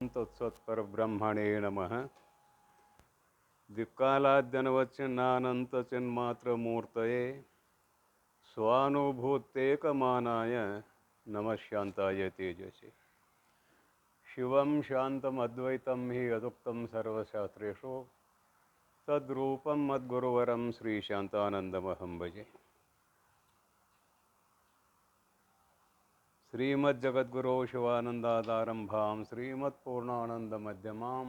तत्सत्परब्रह्मणे नमः. दिक्कालाद्यनवच्छिन्नानन्तचिन्मात्रमूर्तये स्वानुभूतेकमानाय नमः शान्ताय तेजसे. शिवं शान्तमद्वैतं हि यदुक्तं सर्वशास्त्रेषु तद्रूपं मद्गुरुवरं श्रीशान्तानन्दमहं भजे. श्रीमज्जगद्गुरो शिवानन्दादारम्भां श्रीमत्पूर्णानन्दमध्यमां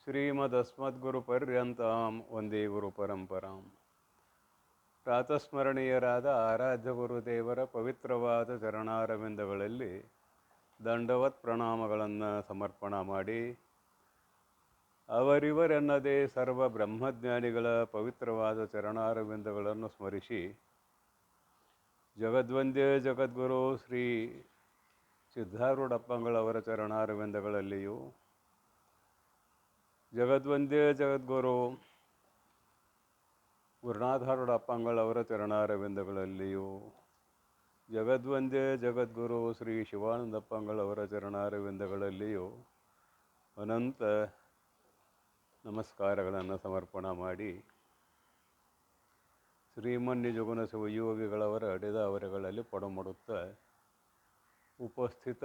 ಶ್ರೀಮದಸ್ಮದ್ಗುರುಪರ್ಯಂತಾಂ ವಂದೇ ಗುರುಪರಂಪರಾಂ. ಪ್ರಾತಸ್ಮರಣೀಯರಾದ ಆರಾಧ್ಯ ಗುರುದೇವರ ಪವಿತ್ರವಾದ ಚರಣಾರವಿಂದಗಳಲ್ಲಿ ದಂಡವತ್ ಪ್ರಣಾಮಗಳನ್ನು ಸಮರ್ಪಣ ಮಾಡಿ, ಅವರಿವರೆನ್ನದೇ ಸರ್ವ ಬ್ರಹ್ಮಜ್ಞಾನಿಗಳ ಪವಿತ್ರವಾದ ಚರಣಾರವಿಂದಗಳನ್ನು ಸ್ಮರಿಸಿ, ಜಗದ್ವಂದ್ಯ ಜಗದ್ಗುರು ಶ್ರೀ ಸಿದ್ಧಾರೂಢಪ್ಪಂಗಳವರ ಚರಣಾರವಿಂದಗಳಲ್ಲಿಯೂ, ಜಗದ್ವಂದ್ಯ ಜಗದ್ಗುರು ಗುರುನಾಥಾರೂಢಪ್ಪಂಗಳವರ ಚರಣಾರವಿಂದಗಳಲ್ಲಿಯೂ, ಜಗದ್ವಂದ್ಯ ಜಗದ್ಗುರು ಶ್ರೀ ಶಿವಾನಂದಪ್ಪಂಗಳವರ ಚರಣಾರವಿಂದಗಳಲ್ಲಿಯೂ ಅನಂತ ನಮಸ್ಕಾರಗಳನ್ನು ಸಮರ್ಪಣ ಮಾಡಿ, ಶ್ರೀಮನ್ನಿಜಗುಣ ಶಿವಯೋಗಿಗಳವರ ಅಡೆದ ಅವರುಗಳಲ್ಲಿ ಪಡಮಡುತ್ತಾ ಉಪಸ್ಥಿತ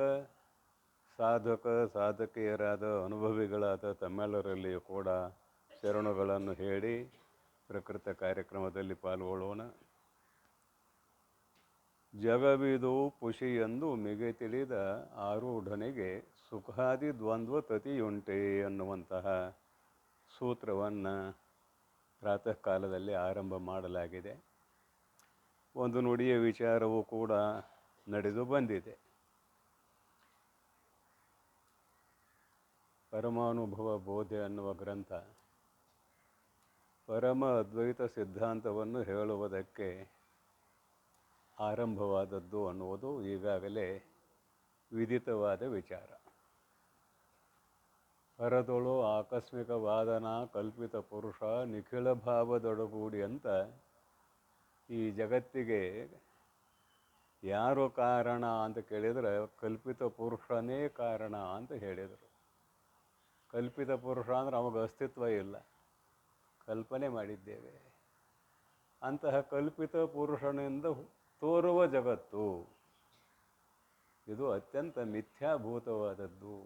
ಸಾಧಕ ಸಾಧಕಿಯರಾದ ಅನುಭವಿಗಳಾದ ತಮ್ಮೆಲ್ಲರಲ್ಲಿಯೂ ಕೂಡ ಶರಣುಗಳನ್ನು ಹೇಳಿ ಪ್ರಕೃತ ಕಾರ್ಯಕ್ರಮದಲ್ಲಿ ಪಾಲ್ಗೊಳ್ಳೋಣ. ಜಗವಿದು ಪುಷಿ ಎಂದು ಮಿಗೆ ತಿಳಿದ ಆರೂಢನಿಗೆ ಸುಖಾದಿ ದ್ವಂದ್ವ ತತಿಯುಂಟೆ ಅನ್ನುವಂತಹ ಸೂತ್ರವನ್ನು ಪ್ರಾತಃ ಕಾಲದಲ್ಲಿ ಆರಂಭ ಮಾಡಲಾಗಿದೆ. ಒಂದು ನುಡಿಯ ವಿಚಾರವೂ ಕೂಡ ನಡೆದು ಬಂದಿದೆ. ಪರಮಾನುಭವ ಬೋಧೆ ಅನ್ನುವ ಗ್ರಂಥ ಪರಮ ಅದ್ವೈತ ಸಿದ್ಧಾಂತವನ್ನು ಹೇಳುವುದಕ್ಕೆ ಆರಂಭವಾದದ್ದು ಅನ್ನುವುದು ಈಗಾಗಲೇ ವಿದಿತವಾದ ವಿಚಾರ. ಪರದೊಳು ಆಕಸ್ಮಿಕ ವಾದನ ಕಲ್ಪಿತ ಪುರುಷ ನಿಖಿಲ ಭಾವದೊಡಗೂಡಿ ಅಂತ ಈ ಜಗತ್ತಿಗೆ ಯಾರು ಕಾರಣ ಅಂತ ಕೇಳಿದರೆ ಕಲ್ಪಿತ ಪುರುಷನೇ ಕಾರಣ ಅಂತ ಹೇಳಿದರು. ಕಲ್ಪಿತ ಪುರುಷ ಅಂದರೆ ಅವಾಗ ಅಸ್ತಿತ್ವ ಇಲ್ಲ, ಕಲ್ಪನೆ ಮಾಡಿದ್ದೇವೆ. ಅಂತಹ ಕಲ್ಪಿತ ಪುರುಷನಿಂದ ತೋರುವ ಜಗತ್ತು ಇದು ಅತ್ಯಂತ ಮಿಥ್ಯಾಭೂತವಾದದ್ದು.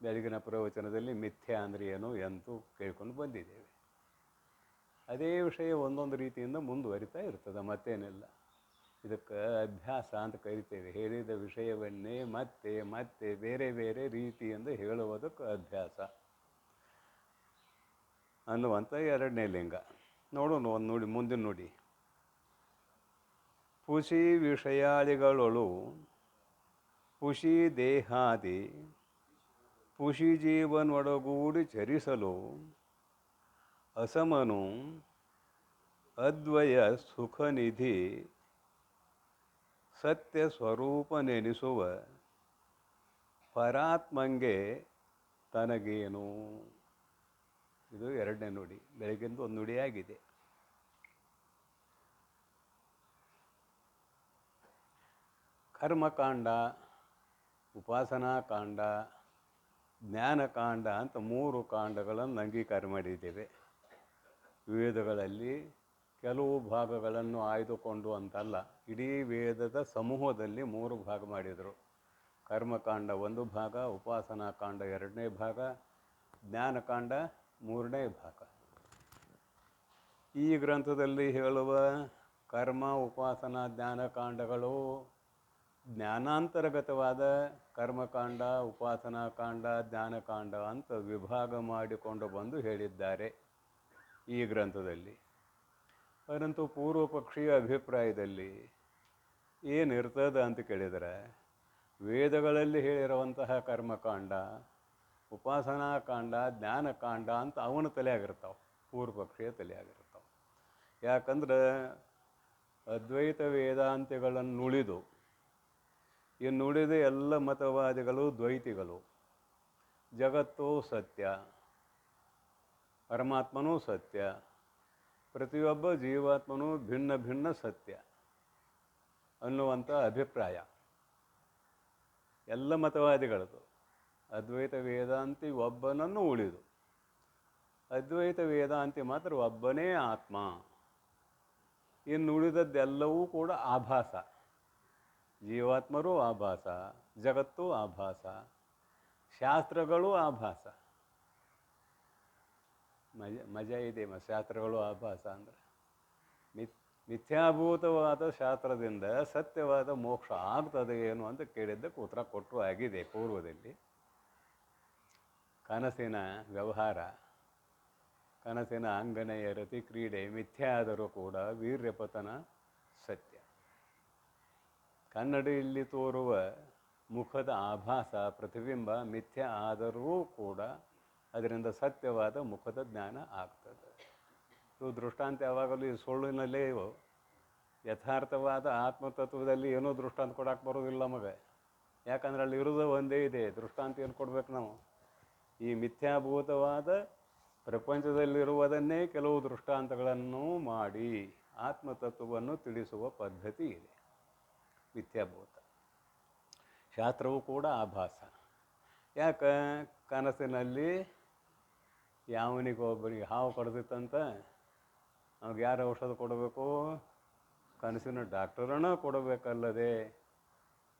ಬೆಳಗಿನ ಪ್ರವಚನದಲ್ಲಿ ಮಿಥ್ಯಾ ಅಂದರೆ ಏನು ಎಂತೂ ಕೇಳ್ಕೊಂಡು ಬಂದಿದ್ದೇವೆ. ಅದೇ ವಿಷಯ ಒಂದೊಂದು ರೀತಿಯಿಂದ ಮುಂದುವರಿತಾ ಇರ್ತದೆ, ಮತ್ತೇನಿಲ್ಲ. ಇದಕ್ಕೆ ಅಭ್ಯಾಸ ಅಂತ ಕರಿತೇವೆ. ಹೇಳಿದ ವಿಷಯವನ್ನೇ ಮತ್ತೆ ಮತ್ತೆ ಬೇರೆ ಬೇರೆ ರೀತಿಯಿಂದ ಹೇಳುವುದಕ್ಕೆ ಅಭ್ಯಾಸ ಅನ್ನುವಂಥ ಎರಡನೇ ಲಿಂಗ. ನೋಡೋಣ ಒಂದು ನುಡಿ, ಮುಂದಿನ ನುಡಿ. ಪುಷಿ ವಿಷಯಾದಿಗಳೊಳು ಪುಷಿ ದೇಹಾದಿ ಪುಷಿ ಜೀವನೊಡಗೂಡಿ ಚರಿಸಲು ಅಸಮನು ಅದ್ವಯ ಸುಖನಿಧಿ ಸತ್ಯ ಸ್ವರೂಪನೆನಿಸುವ ಪರಾತ್ಮಂಗೆ ತನಗೇನು. ಇದು ಎರಡನೇ ನುಡಿ. ಬೆಳಗಿಂದು ಒಂದು ನುಡಿಯಾಗಿದೆ. ಕರ್ಮಕಾಂಡ, ಉಪಾಸನಾಕಾಂಡ, ಜ್ಞಾನಕಾಂಡ ಅಂತ ಮೂರು ಕಾಂಡಗಳನ್ನು ಅಂಗೀಕಾರ ಮಾಡಿದ್ದೇವೆ. ವೇದಗಳಲ್ಲಿ ಕೆಲವು ಭಾಗಗಳನ್ನು ಆಯ್ದುಕೊಂಡು ಅಂತಲ್ಲ, ಇಡೀ ವೇದದ ಸಮೂಹದಲ್ಲಿ ಮೂರು ಭಾಗ ಮಾಡಿದರು. ಕರ್ಮಕಾಂಡ ಒಂದು ಭಾಗ, ಉಪಾಸನಾಕಾಂಡ ಎರಡನೇ ಭಾಗ, ಜ್ಞಾನಕಾಂಡ ಮೂರನೇ ಭಾಗ. ಈ ಗ್ರಂಥದಲ್ಲಿ ಹೇಳುವ ಕರ್ಮ, ಉಪಾಸನಾ, ಜ್ಞಾನಕಾಂಡಗಳು ಜ್ಞಾನಾಂತರ್ಗತವಾದ ಕರ್ಮಕಾಂಡ, ಉಪಾಸನಾಕಾಂಡ, ಜ್ಞಾನಕಾಂಡ ಅಂತ ವಿಭಾಗ ಮಾಡಿಕೊಂಡು ಬಂದು ಹೇಳಿದ್ದಾರೆ ಈ ಗ್ರಂಥದಲ್ಲಿ. ಪರಂತು ಪೂರ್ವ ಪಕ್ಷೀಯ ಅಭಿಪ್ರಾಯದಲ್ಲಿ ಏನಿರ್ತದೆ ಅಂತ ಕೇಳಿದರೆ, ವೇದಗಳಲ್ಲಿ ಹೇಳಿರುವಂತಹ ಕರ್ಮಕಾಂಡ, ಉಪಾಸನಾಕಾಂಡ, ಜ್ಞಾನಕಾಂಡ ಅಂತ ಅವನ ತಲೆಯಾಗಿರ್ತಾವೆ, ಪೂರ್ವ ಪಕ್ಷೀಯ ತಲೆಯಾಗಿರ್ತಾವೆ. ಯಾಕಂದ್ರೆ ಅದ್ವೈತ ವೇದಾಂತಿಗಳನ್ನು ನುಳಿದು ಇನ್ನುಳಿದ ಎಲ್ಲ ಮತವಾದಿಗಳು ದ್ವೈತಿಗಳು. ಜಗತ್ತು ಸತ್ಯ, ಪರಮಾತ್ಮನೂ ಸತ್ಯ, ಪ್ರತಿಯೊಬ್ಬ ಜೀವಾತ್ಮನೂ ಭಿನ್ನ ಭಿನ್ನ ಸತ್ಯ ಅನ್ನುವಂಥ ಅಭಿಪ್ರಾಯ ಎಲ್ಲ ಮತವಾದಿಗಳದು. ಅದ್ವೈತ ವೇದಾಂತಿ ಒಬ್ಬನನ್ನು ಉಳಿದು, ಅದ್ವೈತ ವೇದಾಂತಿ ಮಾತ್ರ ಒಬ್ಬನೇ ಆತ್ಮ. ಇನ್ನು ಉಳಿದದ್ದೆಲ್ಲವೂ ಕೂಡ ಆಭಾಸ. ಜೀವಾತ್ಮರೂ ಆಭಾಸ, ಜಗತ್ತು ಆಭಾಸ, ಶಾಸ್ತ್ರಗಳು ಆಭಾಸ. ಮಜಾ ಇದೆ ಶಾಸ್ತ್ರಗಳು ಆಭಾಸ ಅಂದರೆ. ಮಿಥ್ಯಾಭೂತವಾದ ಶಾಸ್ತ್ರದಿಂದ ಸತ್ಯವಾದ ಮೋಕ್ಷ ಆಗ್ತದೆ ಏನು ಅಂತ ಕೇಳಿದ್ದಕ್ಕೆ ಉತ್ತರ ಕೊಟ್ಟರು ಆಗಿದೆ ಪೂರ್ವದಲ್ಲಿ. ಕನಸಿನ ವ್ಯವಹಾರ, ಕನಸಿನ ಅಂಗನೆಯ ರತಿ ಕ್ರೀಡೆ ಮಿಥ್ಯೆ ಆದರೂ ಕೂಡ ವೀರ್ಯಪತನ ಸತ್ಯ. ಕನ್ನಡಿಯಲ್ಲಿ ತೋರುವ ಮುಖದ ಆಭಾಸ ಪ್ರತಿಬಿಂಬ ಮಿಥ್ಯೆ ಆದರೂ ಕೂಡ ಅದರಿಂದ ಸತ್ಯವಾದ ಮುಖದ ಜ್ಞಾನ ಆಗ್ತದೆ. ಇವು ದೃಷ್ಟಾಂತ ಯಾವಾಗಲೂ ಈ ಸುಳ್ಳಿನಲ್ಲೇ ಇವು. ಯಥಾರ್ಥವಾದ ಆತ್ಮತತ್ವದಲ್ಲಿ ಏನೂ ದೃಷ್ಟಾಂತ ಕೊಡಕ್ಕೆ ಬರೋದಿಲ್ಲ ನಮಗೆ. ಯಾಕಂದ್ರೆ ಅಲ್ಲಿ ಇರೋದು ಒಂದೇ ಇದೆ. ದೃಷ್ಟಾಂತ ಏನು ಕೊಡ್ಬೇಕು ನಾವು? ಈ ಮಿಥ್ಯಾಭೂತವಾದ ಪ್ರಪಂಚದಲ್ಲಿರುವುದನ್ನೇ ಕೆಲವು ದೃಷ್ಟಾಂತಗಳನ್ನು ಮಾಡಿ ಆತ್ಮತತ್ವವನ್ನು ತಿಳಿಸುವ ಪದ್ಧತಿ ಇದೆ. ಮಿಥ್ಯಾಭೂತ ಶಾಸ್ತ್ರವೂ ಕೂಡ ಆಭಾಸ. ಯಾಕೆ? ಕನಸಿನಲ್ಲಿ ಯಾವನಿಗೊಬ್ಬರಿಗೆ ಹಾವು ಕಡ್ದಿತ್ತಂತ ಅವ್ರಿಗೆ ಯಾರು ಔಷಧ ಕೊಡಬೇಕು? ಕನಸಿನ ಡಾಕ್ಟರನ್ನ ಕೊಡಬೇಕಲ್ಲದೆ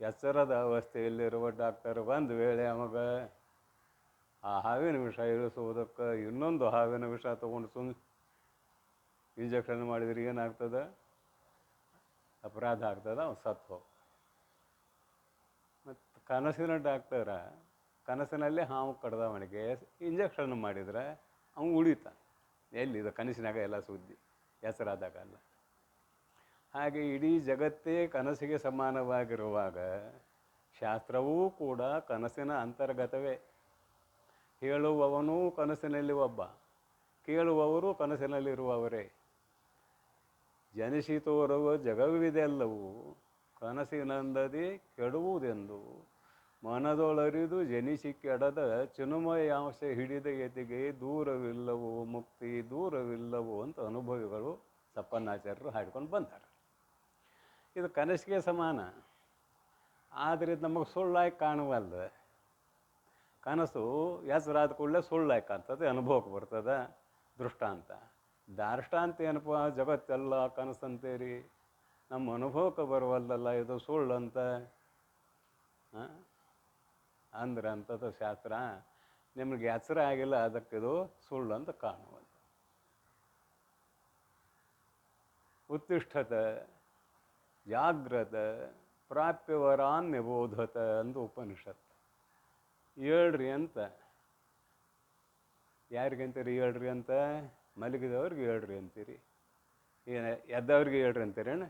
ಎಚ್ಚರದ ಅವಸ್ಥೆಯಲ್ಲಿರುವ ಡಾಕ್ಟರ್ ಒಂದು ವೇಳೆ ಅವಾಗ ಆ ಹಾವಿನ ವಿಷ ಇಳಿಸುವುದಕ್ಕೆ ಇನ್ನೊಂದು ಹಾವಿನ ವಿಷ ತೊಗೊಂಡು ಇಂಜೆಕ್ಷನ್ ಮಾಡಿದರೆ ಏನಾಗ್ತದೆ? ಅಪರಾಧ ಆಗ್ತದೆ, ಅವ್ನು ಸತ್ತು ಹೋಗ. ಮತ್ತು ಕನಸಿನ ಡಾಕ್ಟರ ಕನಸಿನಲ್ಲೇ ಹಾವು ಕಡ್ದವನಿಗೆ ಇಂಜೆಕ್ಷನ್ ಮಾಡಿದರೆ ಅವನು ಉಳಿತಾನೆ. ಎಲ್ಲಿದೆ ಕನಸಿನಾಗ ಎಲ್ಲ ಸುದ್ದಿ, ಹೆಸರಾದಾಗಲ್ಲ. ಹಾಗೆ ಇಡೀ ಜಗತ್ತೇ ಕನಸಿಗೆ ಸಮಾನವಾಗಿರುವಾಗ ಶಾಸ್ತ್ರವೂ ಕೂಡ ಕನಸಿನ ಅಂತರ್ಗತವೇ. ಹೇಳುವವನು ಕನಸಿನಲ್ಲಿ ಒಬ್ಬ, ಕೇಳುವವರು ಕನಸಿನಲ್ಲಿರುವವರೇ. ಜನಿಸಿ ತೋರುವ ಜಗವಿದೆಲ್ಲವೂ ಕನಸಿನಂದದಿ ಕೆಡುವುದೆಂದು ಮನದೊಳರಿದು ಜನಿಸಿ ಕೆಡದ ಚಿನ್ಮಯಾಂಶ ಹಿಡಿದ ಯತಿಗೆ ದೂರವಿಲ್ಲವೋ ಮುಕ್ತಿ ದೂರವಿಲ್ಲವೋ ಅಂತ ಅನುಭವಿಗಳು ಸಪ್ಪನ್ನಾಚಾರ್ಯರು ಹಾಡ್ಕೊಂಡು ಬಂದಾರೆ. ಇದು ಕನಸಿಗೆ ಸಮಾನ. ಆದರೆ ನಮಗೆ ಸುಳ್ಳಾಗಿ ಕಾಣುವಲ್ಲ. ಕನಸು ಹೆಸರಾದ ಕೂಡಲೇ ಸುಳ್ಳಾಗಿ ಕಾಣ್ತದೆ, ಅನುಭವಕ್ಕೆ ಬರ್ತದೆ. ದೃಷ್ಟಾಂತ ದಾರ್ಷ್ಟಾಂತ ಏನಪ್ಪ? ಜಗತ್ತೆಲ್ಲ ಕನಸಂತೇರಿ ನಮ್ಮ ಅನುಭವಕ್ಕೆ ಬರುವಲ್ಲಲ್ಲ, ಇದು ಸುಳ್ಳಂತ ಅಂದ್ರೆ ಅಂಥದ್ದು ಶಾಸ್ತ್ರ ನಿಮಗೆ ಎಚ್ಚರ ಆಗಿಲ್ಲ, ಅದಕ್ಕಿದು ಸುಳ್ಳು ಅಂತ ಕಾಣುವಲ್ಲ. ಉತ್ತಿಷ್ಠತ ಜಾಗ್ರತ ಪ್ರಾಪ್ಯವರಾನ್ ನಿಬೋಧತ ಅಂದು ಉಪನಿಷತ್. ಹೇಳ್ರಿ ಅಂತ. ಯಾರಿಗಂತೀರಿ ಹೇಳ್ರಿ ಅಂತ? ಮಲಗಿದವ್ರಿಗೆ ಹೇಳ್ರಿ ಅಂತೀರಿ. ಏನು ಎದ್ದವ್ರಿಗೆ ಹೇಳ್ರಿ ಅಂತೀರೇಣ?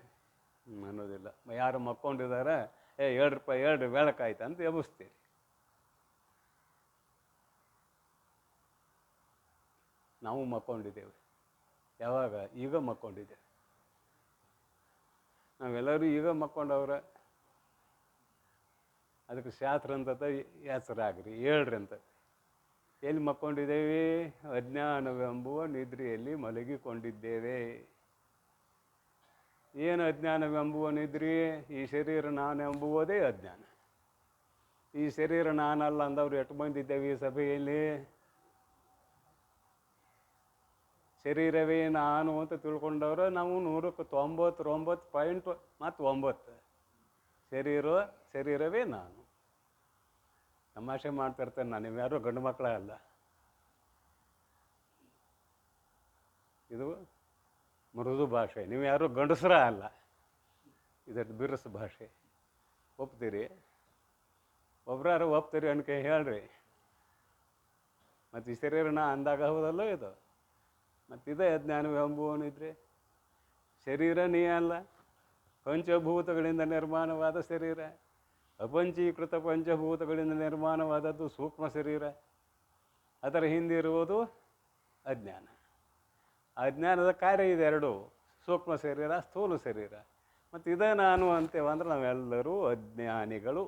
ಅನ್ನೋದಿಲ್ಲ. ಯಾರು ಮಕ್ಕೊಂಡಿದ್ದಾರೆ, ಹೇಳ್ರಪ್ಪ ಹೇಳ್ರಿ ಬೆಳಕಾಯ್ತು ಅಂತ ಎಬ್ಬಿಸ್ತೀರಿ. ನಾವು ಮಕ್ಕೊಂಡಿದ್ದೇವೆ. ಯಾವಾಗ? ಈಗ ಮಕ್ಕೊಂಡಿದ್ದೇವೆ. ನಾವೆಲ್ಲರೂ ಈಗ ಮಕ್ಕೊಂಡವ್ರೆ. ಅದಕ್ಕೆ ಶಾಸ್ತ್ರ ಅಂತತ ಹೆಸರಾಗ್ರಿ, ಹೇಳ್ರಿ ಅಂತ. ಎಲ್ಲಿ ಮಕ್ಕೊಂಡಿದ್ದೇವೆ? ಅಜ್ಞಾನವೆಂಬುವ ನಿದ್ರೆಯಲ್ಲಿ ಮಲಗಿಕೊಂಡಿದ್ದೇವೆ. ಏನು ಅಜ್ಞಾನವೆಂಬುವ ನಿದ್ರೆ? ಈ ಶರೀರ ನಾನೆಂಬುವುದೇ ಅಜ್ಞಾನ. ಈ ಶರೀರ ನಾನಲ್ಲ ಅಂದವ್ರು ಎಷ್ಟು ಬಂದಿದ್ದೇವೆ ಈ ಸಭೆಯಲ್ಲಿ? ಶರೀರವೇ ನಾನು ಅಂತ ತಿಳ್ಕೊಂಡವ್ರು ನಾವು 99.9. ಶರೀರವೇ ನಾನು. ತಮಾಷೆ ಮಾಡ್ತಿರ್ತೇನೆ ನಾನು. ನೀವು ಯಾರು ಗಂಡು ಮಕ್ಕಳ ಅಲ್ಲ. ಇದು ಮೃದು ಭಾಷೆ. ನೀವು ಯಾರು ಗಂಡಸರ ಅಲ್ಲ. ಇದಕ್ಕೆ ಬಿರುಸು ಭಾಷೆ. ಒಪ್ತೀರಿ? ಒಬ್ರಾರು ಒಪ್ತೀರಿ ಅನ್ಕೆ ಹೇಳ್ರಿ. ಮತ್ತು ಈ ಶರೀರನ ಅಂದಾಗ ಹೌದಲ್ಲ ಇದು. ಮತ್ತಿದೇ ಅಜ್ಞಾನವೆಂಬುವನಿದ್ರೆ ಶರೀರ ನೀ ಅಲ್ಲ. ಪಂಚಭೂತಗಳಿಂದ ನಿರ್ಮಾಣವಾದ ಶರೀರ, ಅಪಂಚೀಕೃತ ಪಂಚಭೂತಗಳಿಂದ ನಿರ್ಮಾಣವಾದದ್ದು ಸೂಕ್ಷ್ಮ ಶರೀರ. ಅದರ ಹಿಂದಿರುವುದು ಅಜ್ಞಾನ. ಅಜ್ಞಾನದ ಕಾರ್ಯ ಇದೆರಡು, ಸೂಕ್ಷ್ಮ ಶರೀರ, ಸ್ಥೂಲ ಶರೀರ. ಮತ್ತು ಇದೇ ನಾನು ಅಂತೇವಂದ್ರೆ ನಾವೆಲ್ಲರೂ ಅಜ್ಞಾನಿಗಳು.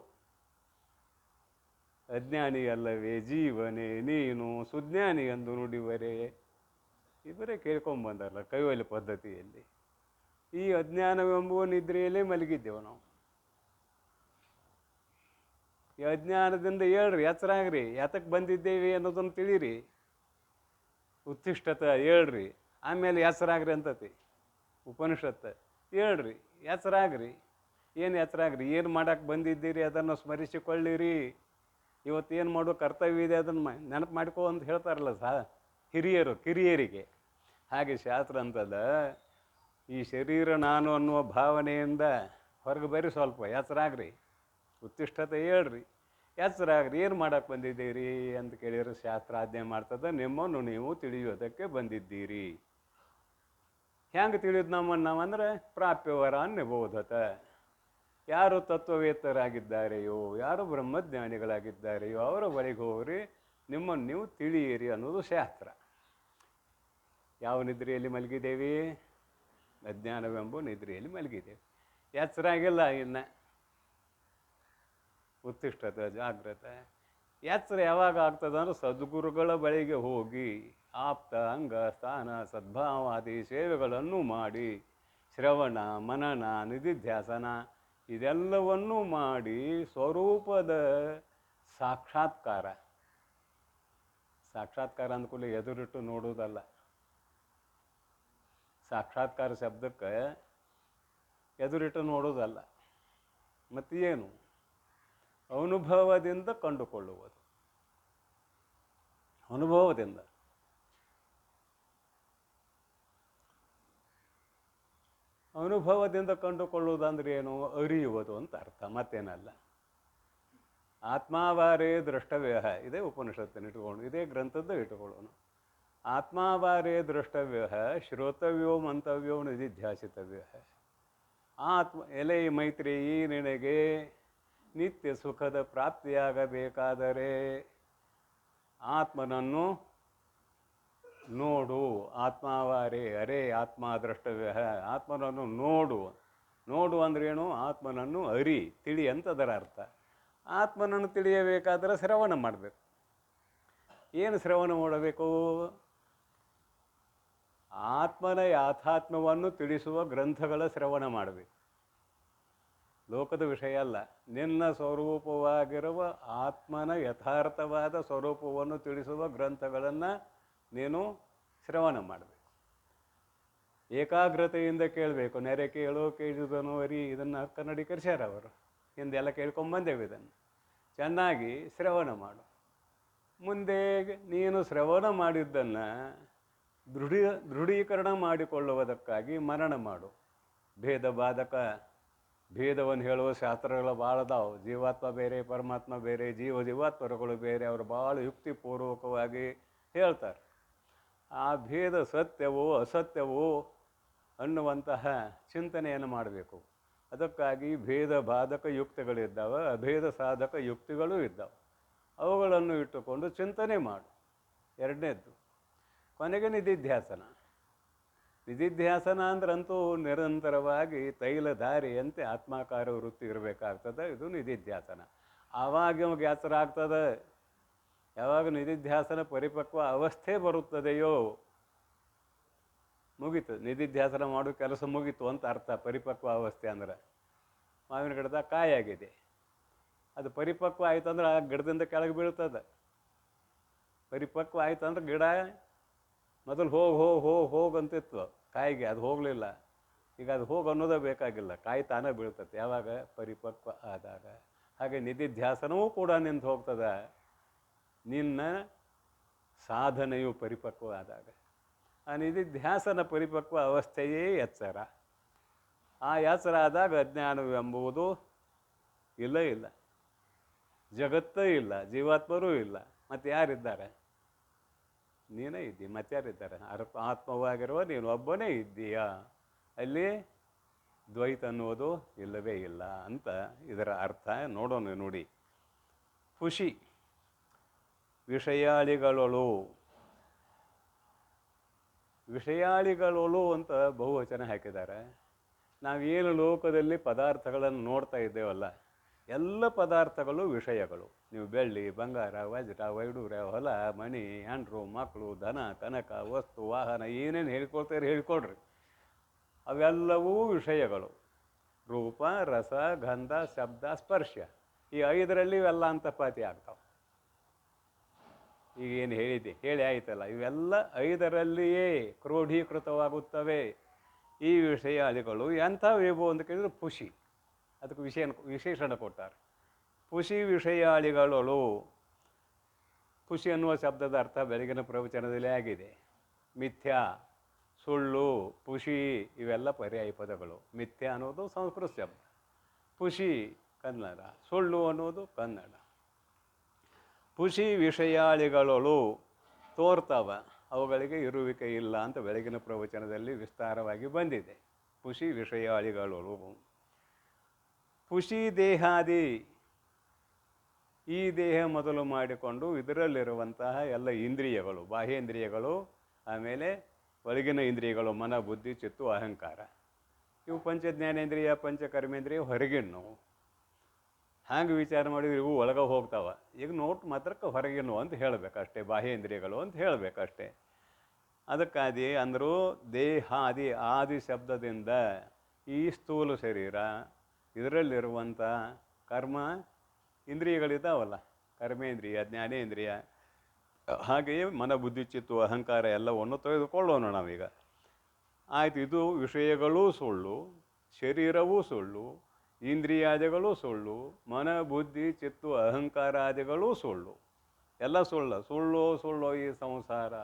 ಅಜ್ಞಾನಿಯಲ್ಲವೇ ಜೀವನೇ ನೀನು ಸುಜ್ಞಾನಿ ಎಂದು ನುಡಿವರೇ. ಇವರೇ ಕೇಳ್ಕೊಂಬಂದಾರಲ್ಲ ಕೈವಲ್ಯ ಪದ್ಧತಿಯಲ್ಲಿ. ಈ ಅಜ್ಞಾನವೆಂಬುವ ನಿದ್ರೆಯಲ್ಲೇ ಮಲಗಿದ್ದೆವು ನಾವು. ಈ ಅಜ್ಞಾನದಿಂದ ಹೇಳ್ರಿ, ಎಚ್ಚರಾಗ್ರಿ, ಯಾತಕ್ಕೆ ಬಂದಿದ್ದೇವೆ ಅನ್ನೋದನ್ನು ತಿಳಿರಿ, ಉತ್ತಿಷ್ಠತೆ ಹೇಳ್ರಿ, ಆಮೇಲೆ ಎಚ್ಚರಾಗ್ರಿ ಅಂತತಿ ಉಪನಿಷತ್ತು. ಹೇಳ್ರಿ, ಎಚ್ಚರಾಗ್ರಿ. ಏನು ಎಚ್ಚರಾಗ್ರಿ? ಏನು ಮಾಡಕ್ಕೆ ಬಂದಿದ್ದೀರಿ ಅದನ್ನು ಸ್ಮರಿಸಿಕೊಳ್ಳಿರಿ. ಇವತ್ತೇನು ಮಾಡೋ ಕರ್ತವ್ಯ ಇದೆ ಅದನ್ನು ನೆನಪು ಮಾಡ್ಕೋ ಅಂತ ಹೇಳ್ತಾರಲ್ಲ ಹಿರಿಯರು ಕಿರಿಯರಿಗೆ. ಹಾಗೆ ಶಾಸ್ತ್ರ ಅಂತದ, ಈ ಶರೀರ ನಾನು ಅನ್ನುವ ಭಾವನೆಯಿಂದ ಹೊರಗೆ ಬರ್ರಿ, ಸ್ವಲ್ಪ ಎಚ್ಚರಾಗ್ರಿ, ಉತ್ತಿಷ್ಠತೆ ಹೇಳ್ರಿ, ಎಚ್ಚರಾಗ್ರಿ. ಏನು ಮಾಡಕ್ಕೆ ಬಂದಿದ್ದೀರಿ ಅಂತ ಕೇಳಿದ್ರೆ ಶಾಸ್ತ್ರ ಆಜ್ಞೆ ಮಾಡ್ತದೆ, ನಿಮ್ಮನ್ನು ನೀವು ತಿಳಿಯೋದಕ್ಕೆ ಬಂದಿದ್ದೀರಿ. ಹೆಂಗೆ ತಿಳಿಯೋದು ನಮ್ಮನ್ನು ನಾವಂದ್ರೆ ಪ್ರಾಪ್ಯವರಾನ್ ನಿಬೋಧತ. ಯಾರು ತತ್ವವೇತ್ತರಾಗಿದ್ದಾರೆಯೋ, ಯಾರು ಬ್ರಹ್ಮಜ್ಞಾನಿಗಳಾಗಿದ್ದಾರೆಯೋ ಅವರ ಬಳಿಗೆ ಹೋಗ್ರಿ, ನಿಮ್ಮನ್ನು ನೀವು ತಿಳಿಯಿರಿ ಅನ್ನೋದು ಶಾಸ್ತ್ರ. ಯಾವ ನಿದ್ರೆಯಲ್ಲಿ ಮಲಗಿದ್ದೇವೆ? ಅಜ್ಞಾನವೆಂಬ ನಿದ್ರೆಯಲ್ಲಿ ಮಲಗಿದ್ದೇವೆ, ಎಚ್ಚರಾಗಿಲ್ಲ ಇನ್ನು. ಉತ್ತಿಷ್ಠತೆ, ಜಾಗ್ರತೆ. ಎಚ್ಚರ ಯಾವಾಗ ಆಗ್ತದಂದ್ರೆ ಸದ್ಗುರುಗಳ ಬಳಿಗೆ ಹೋಗಿ ಆಪ್ತ, ಅಂಗ, ಸ್ಥಾನ, ಸದ್ಭಾವಾದಿ ಸೇವೆಗಳನ್ನು ಮಾಡಿ, ಶ್ರವಣ, ಮನನ, ನಿಧಿಧ್ಯಾಸನ ಇದೆಲ್ಲವನ್ನೂ ಮಾಡಿ ಸ್ವರೂಪದ ಸಾಕ್ಷಾತ್ಕಾರ. ಸಾಕ್ಷಾತ್ಕಾರ ಅಂದ್ಕೂಲೆ ಎದುರಿಟ್ಟು ನೋಡುವುದಲ್ಲ. ಸಾಕ್ಷಾತ್ಕಾರ ಶಬ್ದಕ್ಕೆ ಎದುರಿಟ್ಟು ನೋಡುವುದಲ್ಲ, ಮತ್ತೇನು? ಅನುಭವದಿಂದ ಕಂಡುಕೊಳ್ಳುವುದು. ಅನುಭವದಿಂದ. ಅನುಭವದಿಂದ ಕಂಡುಕೊಳ್ಳುವುದಂದ್ರೆ ಏನು? ಅರಿಯುವುದು ಅಂತ ಅರ್ಥ, ಮತ್ತೇನಲ್ಲ. ಆತ್ಮಾವಾರೇ ದ್ರಷ್ಟವ್ಯ, ಇದೇ ಉಪನಿಷತ್ತಿನ ಇಟ್ಕೊಂಡು, ಇದೇ ಗ್ರಂಥದ್ದು ಇಟ್ಕೊಳ್ಳೋಣ. ಆತ್ಮಾವಾರೇ ದ್ರಷ್ಟವ್ಯ ಶ್ರೋತವ್ಯೋ ಮಂತವ್ಯೋ ನಿಧಿಧ್ಯಾಸಿತವ್ಯ. ಎಲೆ ಮೈತ್ರೇಯಿ, ನಿನಗೆ ನಿತ್ಯ ಸುಖದ ಪ್ರಾಪ್ತಿಯಾಗಬೇಕಾದರೆ ಆತ್ಮನನ್ನು ನೋಡು. ಆತ್ಮಾವಾರೇ, ಅರೇ ಆತ್ಮ ದ್ರಷ್ಟವ್ಯ, ಆತ್ಮನನ್ನು ನೋಡು. ನೋಡು ಅಂದ್ರೇನು? ಆತ್ಮನನ್ನು ಅರಿ, ತಿಳಿ ಅಂತದರ ಅರ್ಥ. ಆತ್ಮನನ್ನು ತಿಳಿಯಬೇಕಾದರೆ ಶ್ರವಣ ಮಾಡಬೇಕು. ಏನು ಶ್ರವಣ ಮಾಡಬೇಕು? ಆತ್ಮನ ಯಾಥಾತ್ಮವನ್ನು ತಿಳಿಸುವ ಗ್ರಂಥಗಳ ಶ್ರವಣ ಮಾಡಬೇಕು. ಲೋಕದ ವಿಷಯ ಅಲ್ಲ, ನಿನ್ನ ಸ್ವರೂಪವಾಗಿರುವ ಆತ್ಮನ ಯಥಾರ್ಥವಾದ ಸ್ವರೂಪವನ್ನು ತಿಳಿಸುವ ಗ್ರಂಥಗಳನ್ನು ನೀನು ಶ್ರವಣ ಮಾಡಬೇಕು. ಏಕಾಗ್ರತೆಯಿಂದ ಕೇಳಬೇಕು. ನೆರೆ ಕೇಳೋ ಕೇಳಿದನು ಅರಿ, ಇದನ್ನು ಕನ್ನಡೀಕರಿಸ್ಯಾರ ಅವರು, ಹಿಂದೆಲ್ಲ ಕೇಳ್ಕೊಂಬಂದೇವೆ. ಇದನ್ನು ಚೆನ್ನಾಗಿ ಶ್ರವಣ ಮಾಡು. ಮುಂದೆ ನೀನು ಶ್ರವಣ ಮಾಡಿದ್ದನ್ನು ದೃಢೀಕರಣ ಮಾಡಿಕೊಳ್ಳುವುದಕ್ಕಾಗಿ ಮನನ ಮಾಡು. ಭೇದವನ್ನು ಹೇಳುವ ಶಾಸ್ತ್ರಗಳು ಭಾಳ ಅದಾವೆ. ಜೀವಾತ್ಮ ಬೇರೆ, ಪರಮಾತ್ಮ ಬೇರೆ, ಜೀವಾತ್ಮರುಗಳು ಬೇರೆ, ಅವರು ಭಾಳ ಯುಕ್ತಿಪೂರ್ವಕವಾಗಿ ಹೇಳ್ತಾರೆ. ಆ ಭೇದ ಸತ್ಯವೋ ಅಸತ್ಯವೋ ಅನ್ನುವಂತಹ ಚಿಂತನೆಯನ್ನು ಮಾಡಬೇಕು. ಅದಕ್ಕಾಗಿ ಭೇದ ಬಾಧಕ ಯುಕ್ತಿಗಳಿದ್ದಾವೆ, ಅಭೇದ ಸಾಧಕ ಯುಕ್ತಿಗಳೂ ಇದ್ದಾವೆ. ಅವುಗಳನ್ನು ಇಟ್ಟುಕೊಂಡು ಚಿಂತನೆ ಮಾಡು. ಎರಡನೇದ್ದು. ಕೊನೆಗೆ ನಿಧಿಧ್ಯಾಸನ. ನಿಧಿಧ್ಯಾಸನ ಅಂದ್ರಂತೂ ನಿರಂತರವಾಗಿ ತೈಲಧಾರಿಯಂತೆ ಆತ್ಮಾಕಾರ ವೃತ್ತಿ ಇರಬೇಕಾಗ್ತದೆ. ಇದು ನಿಧಿಧ್ಯಾಸನ. ಆವಾಗ ನಮಗೆ ಎಚ್ಚರ ಆಗ್ತದೆ. ಯಾವಾಗ ನಿಧಿಧ್ಯಾಸನ ಪರಿಪಕ್ವ ಅವಸ್ಥೆ ಬರುತ್ತದೆಯೋ ಮುಗೀತು, ನಿಧಿಧ್ಯಾಸನ ಮಾಡೋ ಕೆಲಸ ಮುಗೀತು ಅಂತ ಅರ್ಥ. ಪರಿಪಕ್ವ ಅವಸ್ಥೆ ಅಂದ್ರೆ ಮಾವಿನ ಗಿಡದ ಕಾಯಾಗಿದೆ, ಅದು ಪರಿಪಕ್ವ ಆಯ್ತಂದ್ರೆ ಆ ಗಿಡದಿಂದ ಕೆಳಗೆ ಬೀಳ್ತದೆ. ಪರಿಪಕ್ವ ಆಯ್ತಂದ್ರೆ ಗಿಡ ಮೊದಲು ಹೋಗಂತಿತ್ತು ಕಾಯಿಗೆ, ಅದು ಹೋಗಲಿಲ್ಲ. ಈಗ ಅದು ಹೋಗಿ ಅನ್ನೋದೇ ಬೇಕಾಗಿಲ್ಲ, ಕಾಯಿ ತಾನೇ ಬೀಳ್ತದೆ ಯಾವಾಗ? ಪರಿಪಕ್ವ ಆದಾಗ. ಹಾಗೆ ನಿಧಿಧ್ಯಾಸನವೂ ಕೂಡ ನಿಂತು ಹೋಗ್ತದೆ ನಿನ್ನ ಸಾಧನೆಯು ಪರಿಪಕ್ವ ಆದಾಗ. ಆ ನಿಧಿಧ್ಯಾಸನ ಪರಿಪಕ್ವ ಅವಸ್ಥೆಯೇ ಎಚ್ಚರ. ಆ ಎಚ್ಚರ ಆದಾಗ ಅಜ್ಞಾನವೆಂಬುದು ಇಲ್ಲ, ಜಗತ್ತೇ ಇಲ್ಲ, ಜೀವಾತ್ಮರೂ ಇಲ್ಲ. ಮತ್ತು ಯಾರಿದ್ದಾರೆ? ನೀನೇ ಇದ್ದಿ, ಮತ್ತಾರಿದ್ದಾರೆ? ಆತ್ಮವಾಗಿರುವ ನೀನು ಒಬ್ಬನೇ ಇದ್ದೀಯಾ. ಅಲ್ಲಿ ದ್ವೈತ ಅನ್ನೋದು ಇಲ್ಲವೇ ಇಲ್ಲ ಅಂತ ಇದರ ಅರ್ಥ. ನೋಡೋಣ ನೋಡಿ. ಖುಷಿ ವಿಷಯಾಳಿಗಳೊಳು ಅಂತ ಬಹುವಚನ ಹಾಕಿದ್ದಾರೆ. ನಾವೇನು ಲೋಕದಲ್ಲಿ ಪದಾರ್ಥಗಳನ್ನು ನೋಡ್ತಾ ಇದ್ದೇವಲ್ಲ, ಎಲ್ಲ ಪದಾರ್ಥಗಳು ವಿಷಯಗಳು. ನೀವು ಬೆಳ್ಳಿ, ಬಂಗಾರ, ವಜ್ರ, ವೈಡೂರ್ಯ, ಹೊಲ, ಮಣಿ, ಹೆಂಡ್ರು, ಮಕ್ಕಳು, ಧನ, ಕನಕ, ವಸ್ತು, ವಾಹನ, ಏನೇನು ಹೇಳ್ಕೊಳ್ತೀರಿ ಹೇಳ್ಕೊಳ್ರಿ, ಅವೆಲ್ಲವೂ ವಿಷಯಗಳು. ರೂಪ, ರಸ, ಗಂಧ, ಶಬ್ದ, ಸ್ಪರ್ಶ ಈ 5ರಲ್ಲಿ ಇವೆಲ್ಲ ಅಂತಪಾತಿ ಆಗ್ತಾವೆ. ಈಗೇನು ಹೇಳಿ ಆಯ್ತಲ್ಲ, ಇವೆಲ್ಲ 5ರಲ್ಲಿಯೇ ಕ್ರೋಢೀಕೃತವಾಗುತ್ತವೆ ಈ ವಿಷಯಾದಿಗಳು. ಎಂಥವೇವು ಅಂತ ಕೇಳಿದ್ರೆ ಪುಷಿ, ಅದಕ್ಕೆ ವಿಶೇಷಣ ಕೊಟ್ಟಾರೆ. ಪುಷಿ ವಿಷಯಾದಿಗಳು. ಪುಷಿ ಅನ್ನುವ ಶಬ್ದದ ಅರ್ಥ ಬೆಳಗಿನ ಪ್ರವಚನದಲ್ಲಿ ಆಗಿದೆ. ಮಿಥ್ಯಾ, ಸುಳ್ಳು, ಪುಷಿ ಇವೆಲ್ಲ ಪರ್ಯಾಯ ಪದಗಳು. ಮಿಥ್ಯಾ ಅನ್ನೋದು ಸಂಸ್ಕೃತ ಶಬ್ದ, ಪುಷಿ ಕನ್ನಡ, ಸುಳ್ಳು ಅನ್ನೋದು ಕನ್ನಡ. ಪುಷಿ ವಿಷಯಾಳಿಗಳು ತೋರ್ತವ, ಅವುಗಳಿಗೆ ಇರುವಿಕೆ ಇಲ್ಲ ಅಂತ ಬೆಳಗಿನ ಪ್ರವಚನದಲ್ಲಿ ವಿಸ್ತಾರವಾಗಿ ಬಂದಿದೆ. ಪುಷಿ ವಿಷಯಾಳಿಗಳು. ಪುಷಿ ದೇಹಾದಿ, ಈ ದೇಹ ಮೊದಲು ಮಾಡಿಕೊಂಡು ಇದರಲ್ಲಿರುವಂತಹ ಎಲ್ಲ ಇಂದ್ರಿಯಗಳು, ಬಾಹ್ಯೇಂದ್ರಿಯಗಳು, ಆಮೇಲೆ ಒಳಗಿನ ಇಂದ್ರಿಯಗಳು, ಮನ, ಬುದ್ಧಿ, ಚಿತ್ತು, ಅಹಂಕಾರ, ಇವು ಪಂಚಜ್ಞಾನೇಂದ್ರಿಯ, ಪಂಚಕರ್ಮೇಂದ್ರಿಯ ಹೊರಗಿನವು. ಹಾಗೆ ವಿಚಾರ ಮಾಡಿದ್ರೆ ಇವು ಒಳಗೆ ಹೋಗ್ತಾವ. ಈಗ ನೋಟ್ ಮಾತ್ರಕ್ಕೆ ಹೊರಗಿನವು ಅಂತ ಹೇಳಬೇಕಷ್ಟೇ, ಬಾಹ್ಯೇಂದ್ರಿಯಗಳು ಅಂತ ಹೇಳಬೇಕಷ್ಟೇ. ಅದಕ್ಕಾಗಿ ಅಂದರೂ ದೇಹಾದಿ, ಆದಿ ಶಬ್ದದಿಂದ ಈ ಸ್ಥೂಲ ಶರೀರ, ಇದರಲ್ಲಿರುವಂಥ ಕರ್ಮ ಇಂದ್ರಿಯಗಳಿದ್ದಾವಲ್ಲ, ಕರ್ಮೇಂದ್ರಿಯ, ಜ್ಞಾನೇಂದ್ರಿಯ, ಹಾಗೆಯೇ ಮನ, ಬುದ್ಧಿ, ಚಿತ್ತು, ಅಹಂಕಾರ ಎಲ್ಲವನ್ನು ತೆಗೆದುಕೊಳ್ಳೋಣ ನಾವೀಗ. ಆಯ್ತು, ಇದು ವಿಷಯಗಳೂ ಸುಳ್ಳು, ಶರೀರವೂ ಸುಳ್ಳು, ಇಂದ್ರಿಯಾದಿಗಳು ಸುಳ್ಳು, ಮನ, ಬುದ್ಧಿ, ಚಿತ್ತು, ಅಹಂಕಾರಾದಿಗಳೂ ಸುಳ್ಳು, ಎಲ್ಲ ಸುಳ್ಳು ಸುಳ್ಳು ಈ ಸಂಸಾರ,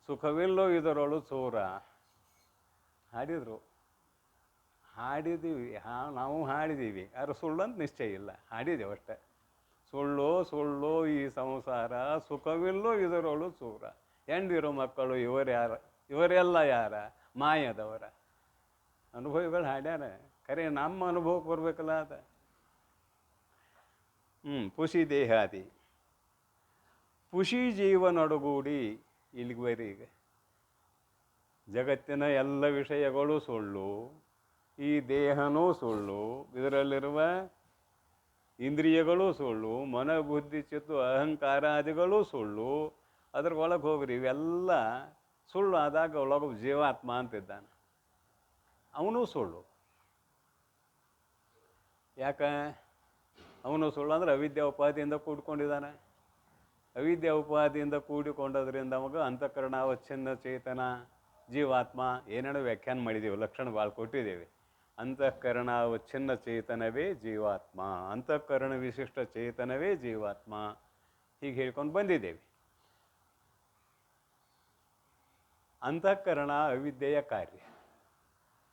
ಸುಖವಿಲ್ಲೋ ಇದರೊಳು ಚೂರ. ಹಾಡಿದ್ದೀವಿ, ನಾವು ಹಾಡಿದ್ದೀವಿ, ಯಾರು ಸುಳ್ಳು ಅಂತ ನಿಶ್ಚಯ ಇಲ್ಲ, ಹಾಡಿದ್ದೇವೆ ಅಷ್ಟೆ. ಸುಳ್ಳು ಈ ಸಂಸಾರ, ಸುಖವಿಲ್ಲೋ ಇದರೊಳು ಚೂರ. ಹೆಂಡಿರೋ ಮಕ್ಕಳು ಇವರೆಲ್ಲ ಯಾರ? ಮಾಯದವರ. ಅನುಭವಿಗಳು ಹಾಡ್ಯಾರ, ಖರೆ ನಮ್ಮ ಅನುಭವಕ್ಕೆ ಬರ್ಬೇಕಲ್ಲ ಅದ. ಪುಷಿ ದೇಹಾದಿ, ಪುಷಿ ಜೀವನೊಡಗೂಡಿ ಇಲ್ಲಿಗೆ ಬರೀ. ಈಗ ಜಗತ್ತಿನ ಎಲ್ಲ ವಿಷಯಗಳು ಸುಳ್ಳು, ಈ ದೇಹನೂ ಸುಳ್ಳು, ಇದರಲ್ಲಿರುವ ಇಂದ್ರಿಯಗಳು ಸುಳ್ಳು, ಮನ, ಬುದ್ಧಿ, ಚಿತ್ತು, ಅಹಂಕಾರಾದಿಗಳು ಸುಳ್ಳು. ಅದ್ರ ಒಳಗೆ ಹೋಗ್ರಿ, ಇವೆಲ್ಲ ಸುಳ್ಳು ಆದಾಗ ಒಳಗೆ ಜೀವಾತ್ಮ ಅಂತಿದ್ದಾನೆ, ಅವನು ಸುಳ್ಳು. ಯಾಕೆ ಅವನು ಸುಳ್ಳು ಅಂದ್ರೆ ಅವಿದ್ಯಾ ಉಪಾಧಿಯಿಂದ ಕೂಡ್ಕೊಂಡಿದ್ದಾನೆ. ಅವಿದ್ಯಾ ಉಪಾಧಿಯಿಂದ ಕೂಡಿಕೊಂಡೋದ್ರಿಂದ ಅವಾಗ ಅಂತಃಕರಣ, ಅವಚ್ಛಿನ್ನ ಚೇತನ, ಜೀವಾತ್ಮ ಏನೇನೋ ವ್ಯಾಖ್ಯಾನ ಮಾಡಿದ್ದೀವಿ, ಲಕ್ಷಣ ಭಾಳ ಕೊಟ್ಟಿದ್ದೇವೆ. ಅಂತಃಕರಣ ಅವಚ್ಛಿನ್ನ ಚೇತನವೇ ಜೀವಾತ್ಮ, ಅಂತಃಕರಣ ವಿಶಿಷ್ಟ ಚೇತನವೇ ಜೀವಾತ್ಮ, ಹೀಗೆ ಹೇಳ್ಕೊಂಡು ಬಂದಿದ್ದೇವೆ. ಅಂತಃಕರಣ ಅವಿದ್ಯೆಯ ಕಾರ್ಯ.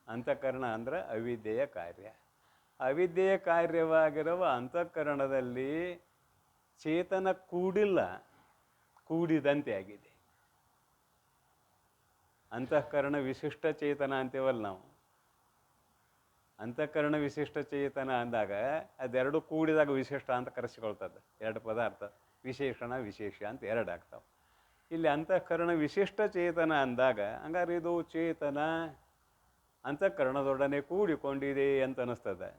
ಅಂತಃಕರಣ ಅಂದರೆ ಅವಿದ್ಯೆಯ ಕಾರ್ಯ. ಅವಿದ್ಯೆಯ ಕಾರ್ಯವಾಗಿರುವ ಅಂತಃಕರಣದಲ್ಲಿ ಚೇತನ ಕೂಡಿಲ್ಲ, ಕೂಡಿದಂತೆ ಆಗಿದೆ. ಅಂತಃಕರಣ ವಿಶಿಷ್ಟ ಚೇತನ ಅಂತೀವಲ್ಲ ನಾವು. ಅಂತಃಕರಣ ವಿಶಿಷ್ಟ ಚೇತನ ಅಂದಾಗ ಅದೆರಡು ಕೂಡಿದಾಗ ವಿಶಿಷ್ಟ ಅಂತ ಕರೆಸಿಕೊಳ್ತದೆ. ಎರಡು ಪದಾರ್ಥ, ವಿಶೇಷಣ ವಿಶೇಷ ಅಂತ ಎರಡು ಆಗ್ತಾವೆ. ಇಲ್ಲಿ ಅಂತಃಕರಣ ವಿಶಿಷ್ಟ ಚೇತನ ಅಂದಾಗ ಹಂಗಾರೆ ಇದು ಚೇತನ ಅಂತಃಕರಣದೊಡನೆ ಕೂಡಿಕೊಂಡಿದೆ ಅಂತ ಅನ್ನಿಸ್ತದೆ,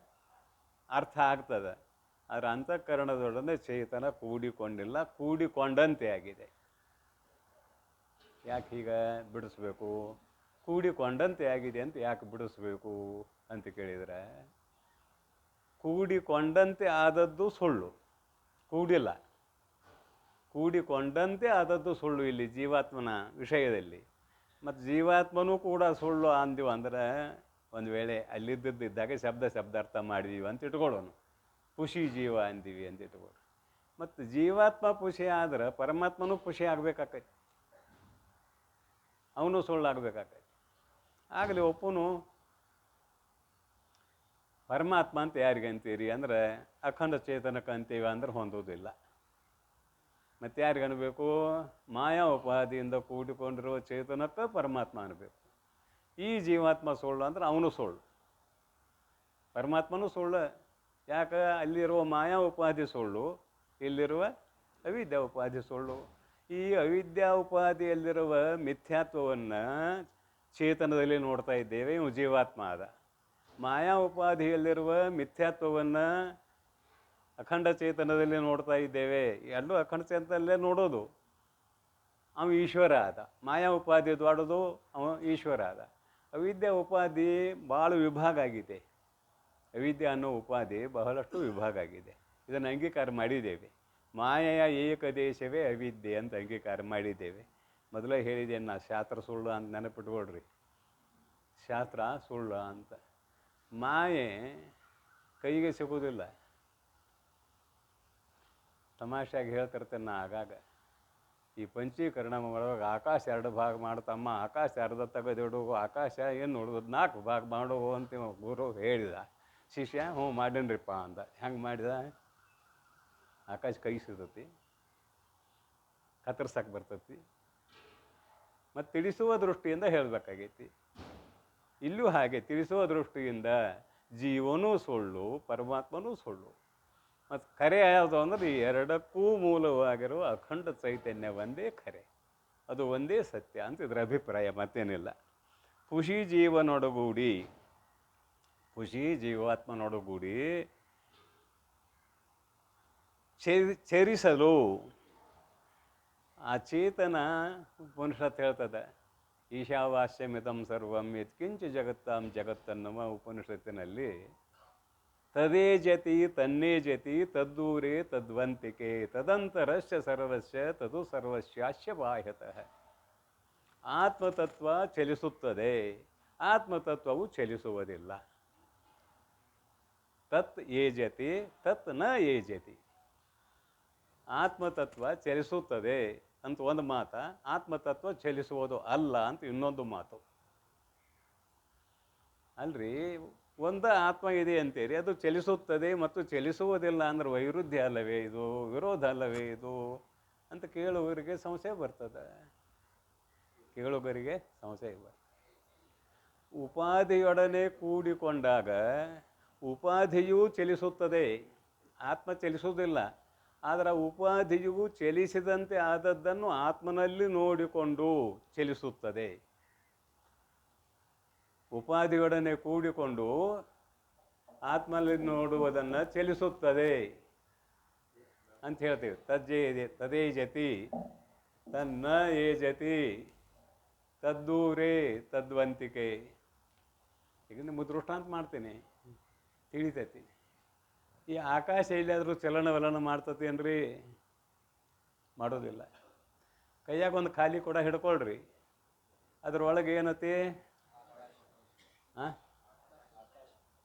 ಅರ್ಥ ಆಗ್ತದೆ. ಆದರೆ ಅಂತಃಕರಣದೊಡನೆ ಚೇತನ ಕೂಡಿಕೊಂಡಿಲ್ಲ, ಕೂಡಿಕೊಂಡಂತೆ ಆಗಿದೆ. ಯಾಕೆ ಹೀಗೆ ಬಿಡಿಸ್ಬೇಕು? ಕೂಡಿಕೊಂಡಂತೆ ಆಗಿದೆ ಅಂತ ಯಾಕೆ ಬಿಡಿಸ್ಬೇಕು ಅಂತ ಕೇಳಿದರೆ, ಕೂಡಿಕೊಂಡಂತೆ ಆದದ್ದು ಸುಳ್ಳು, ಕೂಡಿಲ್ಲ. ಕೂಡಿಕೊಂಡಂತೆ ಆದದ್ದು ಸುಳ್ಳು ಇಲ್ಲಿ ಜೀವಾತ್ಮನ ವಿಷಯದಲ್ಲಿ. ಮತ್ತು ಜೀವಾತ್ಮನೂ ಕೂಡ ಸುಳ್ಳು ಅಂದೀವಿ ಅಂದ್ರೆ ಒಂದು ವೇಳೆ ಅಲ್ಲಿದ್ದಿದ್ದಾಗ ಶಬ್ದಾರ್ಥ ಮಾಡಿದೀವಿ ಅಂತ ಇಟ್ಕೊಳ್ಳೋಣ. ಪುಷಿ ಜೀವ ಅಂತೀವಿ ಅಂತ ಇಟ್ಕೊಳ್ಳಿ. ಮತ್ತು ಜೀವಾತ್ಮ ಪುಷಿ ಆದ್ರೆ ಪರಮಾತ್ಮನೂ ಪುಷಿ ಆಗ್ಬೇಕಾಕೈತಿ, ಅವನು ಸುಳ್ಳು ಆಗ್ಬೇಕಾಕೈತಿ. ಆಗಲಿ ಒಪ್ಪನು. ಪರಮಾತ್ಮ ಅಂತ ಯಾರಿಗೆ ಅಂತೀರಿ ಅಂದರೆ ಅಖಂಡ ಚೇತನಕ್ಕೆ ಅಂತೀವಿ ಅಂದ್ರೆ ಹೊಂದೋದಿಲ್ಲ. ಮತ್ತು ಯಾರಿಗೆ ಅನ್ಬೇಕು? ಮಾಯಾ ಉಪಾಧಿಯಿಂದ ಕೂಡಿಕೊಂಡಿರುವ ಚೇತನಕ್ಕೆ ಪರಮಾತ್ಮ ಅನ್ಬೇಕು. ಈ ಜೀವಾತ್ಮ ಸುಳ್ಳು ಅಂದ್ರೆ ಅವನು ಸುಳ್ಳು, ಪರಮಾತ್ಮನೂ ಸುಳ್ಳು. ಯಾಕೆ? ಅಲ್ಲಿರುವ ಮಾಯಾ ಉಪಾಧಿ ಸುಳ್ಳು, ಇಲ್ಲಿರುವ ಅವಿದ್ಯಾ ಉಪಾಧಿ ಸುಳ್ಳು. ಈ ಅವಿದ್ಯಾ ಉಪಾಧಿಯಲ್ಲಿರುವ ಮಿಥ್ಯಾತ್ವವನ್ನು ಚೇತನದಲ್ಲಿ ನೋಡ್ತಾ ಇದ್ದೇವೆ, ಇವು ಜೀವಾತ್ಮ ಆದ. ಮಾಯಾ ಉಪಾಧಿಯಲ್ಲಿರುವ ಮಿಥ್ಯಾತ್ವವನ್ನು ಅಖಂಡ ಚೇತನದಲ್ಲಿ ನೋಡ್ತಾ ಇದ್ದೇವೆ, ಎರಡು ಅಖಂಡ ಚೇತನದಲ್ಲೇ ನೋಡೋದು. ಅವ ಈಶ್ವರ ಆದ. ಮಾಯಾ ಉಪಾಧಿ ದ್ವಾಡೋದು ಅವ ಈಶ್ವರ ಆದ. ಅವಿದ್ಯಾ ಉಪಾಧಿ ಭಾಳ ವಿಭಾಗ ಆಗಿದೆ. ಅವಿದ್ಯೆ ಅನ್ನೋ ಉಪಾಧಿ ಬಹಳಷ್ಟು ವಿಭಾಗ ಆಗಿದೆ. ಇದನ್ನು ಅಂಗೀಕಾರ ಮಾಡಿದ್ದೇವೆ. ಮಾಯೆಯ ಏಕದೇಶವೇ ಅವಿದ್ಯೆ ಅಂತ ಅಂಗೀಕಾರ ಮಾಡಿದ್ದೇವೆ. ಮೊದಲೇ ಹೇಳಿದ್ದೇನೆ ನಾ, ಶಾಸ್ತ್ರ ಸುಳ್ಳು ಅಂತ ನೆನಪಿಟ್ಕೊಳ್ರಿ. ಶಾಸ್ತ್ರ ಸುಳ್ಳು ಅಂತ. ಮಾಯೆ ಕೈಗೆ ಸಿಗೋದಿಲ್ಲ. ತಮಾಷೆಯಾಗಿ ಹೇಳ್ತಿರ್ತೇನೆ ನಾ ಆಗಾಗ, ಈ ಪಂಚೀಕರಣ ಮಾಡುವಾಗ ಆಕಾಶ 2 ಭಾಗ ಮಾಡ್ತಮ್ಮ, ಆಕಾಶ ಅರ್ಧ ತೆಗೆದಿಡು, ಆಕಾಶ ಏನು ನೋಡೋದು 4 ಭಾಗ ಮಾಡು ಅಂತ ಗುರು ಹೇಳಿದ. ಶಿಷ್ಯ ಹ್ಞೂ ಮಾಡೀನ್ರಿಪ್ಪ ಅಂದ. ಹೆಂಗೆ ಮಾಡಿದ? ಆಕಾಶ ಕೈ ಸಿಗ್ತತಿ, ಕತ್ತರ್ಸಕ್ಕೆ ಬರ್ತತಿ, ಮತ್ತು ತಿಳಿಸುವ ದೃಷ್ಟಿಯಿಂದ ಹೇಳಬೇಕಾಗೈತಿ. ಇಲ್ಲೂ ಹಾಗೆ ತಿಳಿಸುವ ದೃಷ್ಟಿಯಿಂದ ಜೀವನೂ ಸುಳ್ಳು, ಪರಮಾತ್ಮನೂ ಸುಳ್ಳು. ಮತ್ತು ಖರೆ ಯಾವುದು ಅಂದರೆ ಈ ಎರಡಕ್ಕೂ ಮೂಲವಾಗಿರುವ ಅಖಂಡ ಚೈತನ್ಯ ಒಂದೇ ಖರೆ, ಅದು ಒಂದೇ ಸತ್ಯ ಅಂತ ಇದರ ಅಭಿಪ್ರಾಯ, ಮತ್ತೇನಿಲ್ಲ. ಖುಷಿ ಜೀವನೊಡಗೂಡಿ, ಖುಷಿ ಜೀವಾತ್ಮನೊಡಗೂಡಿ ಚರಿಸಲು ಆ ಚೇತನ ಉಪನಿಷತ್ ಹೇಳ್ತದೆ. ಈಶಾವಾಸ್ಯಮಿದಂ ಸರ್ವಂ ಯತ್ಕಿಂಚ ಜಗತ್ತಾಂ ಜಗತ್ತನ್ನುವ ಉಪನಿಷತ್ತಿನಲ್ಲಿ ತದೇ ಜತಿ ತನ್ನೇ ಜತಿ ತದ್ದೂರೇ ತದ್ವಂತಿಕೆ ತದಂತರಶ್ಚ ಸರ್ವಸ್ಯ ತದು ಸರ್ವಸ್ಯಾಶ್ಯ ಬಾಹ್ಯತಃ. ಆತ್ಮತತ್ವ ಚಲಿಸುತ್ತದೆ, ಆತ್ಮತತ್ವವು ಚಲಿಸುವುದಿಲ್ಲ. ತತ್ ಏಜತಿ ತತ್ ನ ಏಜತಿ. ಆತ್ಮತತ್ವ ಚಲಿಸುತ್ತದೆ ಅಂತ ಒಂದು ಮಾತು, ಆತ್ಮತತ್ವ ಚಲಿಸುವುದು ಅಲ್ಲ ಅಂತ ಇನ್ನೊಂದು ಮಾತು. ಅಲ್ರಿ, ಒಂದು ಆತ್ಮ ಇದೆ ಅಂತೀರಿ, ಅದು ಚಲಿಸುತ್ತದೆ ಮತ್ತು ಚಲಿಸುವುದಿಲ್ಲ ಅಂದ್ರೆ ವೈರುಧ್ಯ ಅಲ್ಲವೇ ಇದು, ವಿರೋಧ ಅಲ್ಲವೇ ಇದು ಅಂತ ಕೇಳುವವರಿಗೆ ಸಂಶಯ ಬರ್ತದೆ. ಕೇಳುಗರಿಗೆ ಸಂಶಯ ಬರ್ತದೆ. ಉಪಾಧಿಯೊಡನೆ ಕೂಡಿಕೊಂಡಾಗ ಉಪಾಧಿಯೂ ಚಲಿಸುತ್ತದೆ, ಆತ್ಮ ಚಲಿಸುವುದಿಲ್ಲ. ಆದರೆ ಉಪಾಧಿಯು ಚಲಿಸಿದಂತೆ ಆದದ್ದನ್ನು ಆತ್ಮನಲ್ಲಿ ನೋಡಿಕೊಂಡು ಚಲಿಸುತ್ತದೆ. ಉಪಾಧಿಯೊಡನೆ ಕೂಡಿಕೊಂಡು ಆತ್ಮನಲ್ಲಿ ನೋಡುವುದನ್ನು ಚಲಿಸುತ್ತದೆ ಅಂತ ಹೇಳ್ತೀವಿ. ತದೇ ಜತಿ ತನ್ನ ಏ ಜತಿ ತದ್ದೂರೇ ತದ್ವಂತಿಕೆ. ಈಗ ನಿಮಗೆ ದೃಷ್ಟಾಂತ ಮಾಡ್ತೀನಿ, ತಿಳಿತೈತಿ. ಈ ಆಕಾಶ ಎಲ್ಲಿಯಾದರೂ ಚಲನವಲನ ಮಾಡ್ತತೇನ್ರಿ? ಮಾಡೋದಿಲ್ಲ. ಕೈಯಾಗ ಒಂದು ಖಾಲಿ ಕೊಡ ಹಿಡ್ಕೊಳ್ರಿ, ಅದ್ರೊಳಗೆ ಏನತಿ?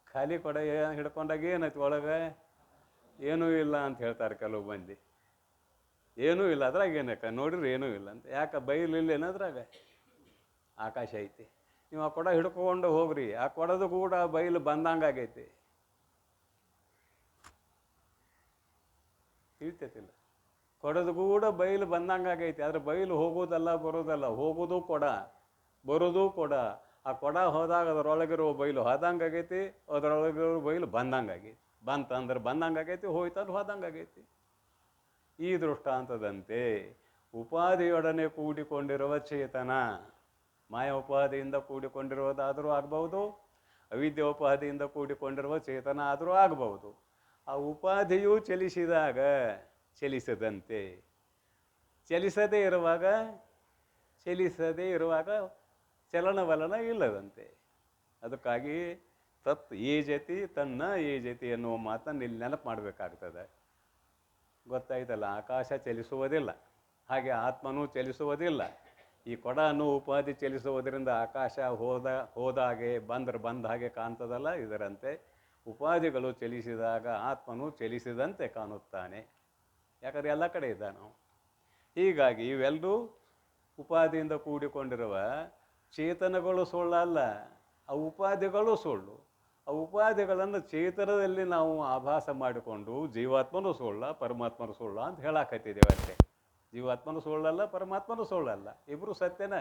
ಖಾಲಿ ಕೊಡ ಹಿಡ್ಕೊಂಡಾಗ ಏನೈತಿ ಒಳಗೆ? ಏನೂ ಇಲ್ಲ ಅಂತ ಹೇಳ್ತಾರೆ ಕೆಲವು ಮಂದಿ. ಏನೂ ಇಲ್ಲ ಅದ್ರಾಗ, ಏನಕ್ಕ ನೋಡಿರಿ ಏನೂ ಇಲ್ಲ ಅಂತ. ಯಾಕೆ? ಬೈಲಿಲ್ಲ ಏನದ್ರಾಗ? ಆಕಾಶ ಐತಿ. ನೀವು ಆ ಕೊಡ ಹಿಡ್ಕೊಂಡು ಹೋಗ್ರಿ, ಆ ಕೊಡದು ಕೂಡ ಬೈಲು ಬಂದಂಗಾಗೈತಿ. ತಿಳಿತೈತಿಲ್ಲ? ಕೊಡದು ಕೂಡ ಬೈಲು ಬಂದಂಗಾಗೈತಿ. ಆದರೆ ಬೈಲು ಹೋಗೋದಲ್ಲ ಬರೋದಲ್ಲ, ಹೋಗೋದು ಕೊಡ, ಬರೋದು ಕೊಡ. ಆ ಕೊಡ ಹೋದಾಗ ಅದರೊಳಗಿರುವ ಬೈಲು ಹೋದಂಗಾಗೈತಿ, ಅದರೊಳಗಿರೋ ಬೈಲು ಬಂದಂಗಾಗೈತಿ. ಬಂತಂದ್ರೆ ಬಂದಂಗಾಗೈತಿ, ಹೋಯ್ತಂದ್ರೆ ಹೋದಂಗಾಗೈತಿ. ಈ ದೃಷ್ಟಾಂತದಂತೆ ಉಪಾಧಿಯೊಡನೆ ಕೂಡಿಕೊಂಡಿರುವ ಚೇತನ, ಮಾಯ ಉಪಾಧಿಯಿಂದ ಕೂಡಿಕೊಂಡಿರುವುದಾದರೂ ಆಗಬಹುದು, ಅವಿದ್ಯೆ ಉಪಾಧಿಯಿಂದ ಕೂಡಿಕೊಂಡಿರುವ ಚೇತನ ಆದರೂ ಆಗಬಹುದು. ಆ ಉಪಾಧಿಯು ಚಲಿಸಿದಾಗ ಚಲಿಸದಂತೆ, ಚಲಿಸದೇ ಇರುವಾಗ ಚಲನವಲನ ಇಲ್ಲದಂತೆ. ಅದಕ್ಕಾಗಿ ತತ್ ಏ ಜತಿ ತನ್ನ ಏ ಜತಿ ಎನ್ನುವ ಮಾತನ್ನು ಇಲ್ಲಿ ನೆನಪು ಮಾಡಬೇಕಾಗ್ತದೆ. ಗೊತ್ತಾಯ್ತಲ್ಲ? ಆಕಾಶ ಚಲಿಸುವುದಿಲ್ಲ, ಹಾಗೆ ಆತ್ಮನೂ ಚಲಿಸುವುದಿಲ್ಲ. ಈ ಕೊಡ ಅನ್ನೋ ಉಪಾಧಿ ಚಲಿಸುವುದರಿಂದ ಆಕಾಶ ಹೋದಾಗೆ ಬಂದ ಹಾಗೆ ಕಾಣ್ತದಲ್ಲ, ಇದರಂತೆ ಉಪಾಧಿಗಳು ಚಲಿಸಿದಾಗ ಆತ್ಮನು ಚಲಿಸಿದಂತೆ ಕಾಣುತ್ತಾನೆ. ಯಾಕಂದರೆ ಎಲ್ಲ ಕಡೆ ಇದ್ದಾನು. ಹೀಗಾಗಿ ಇವೆಲ್ಲರೂ ಉಪಾಧಿಯಿಂದ ಕೂಡಿಕೊಂಡಿರುವ ಚೇತನಗಳು ಸುಳ್ಳಲ್ಲ, ಆ ಉಪಾಧಿಗಳು ಸುಳ್ಳು. ಆ ಉಪಾಧಿಗಳನ್ನು ಚೇತನದಲ್ಲಿ ನಾವು ಆಭಾಸ ಮಾಡಿಕೊಂಡು ಜೀವಾತ್ಮನೂ ಸುಳ್ಳ ಪರಮಾತ್ಮನೂ ಸುಳ್ಳ ಅಂತ ಹೇಳಾಕತ್ತಿದ್ದೇವೆ ಅಷ್ಟೇ. ಜೀವಾತ್ಮನೂ ಸುಳ್ಳಲ್ಲ, ಪರಮಾತ್ಮನೂ ಸುಳ್ಳಲ್ಲ, ಇಬ್ಬರು ಸತ್ಯನ.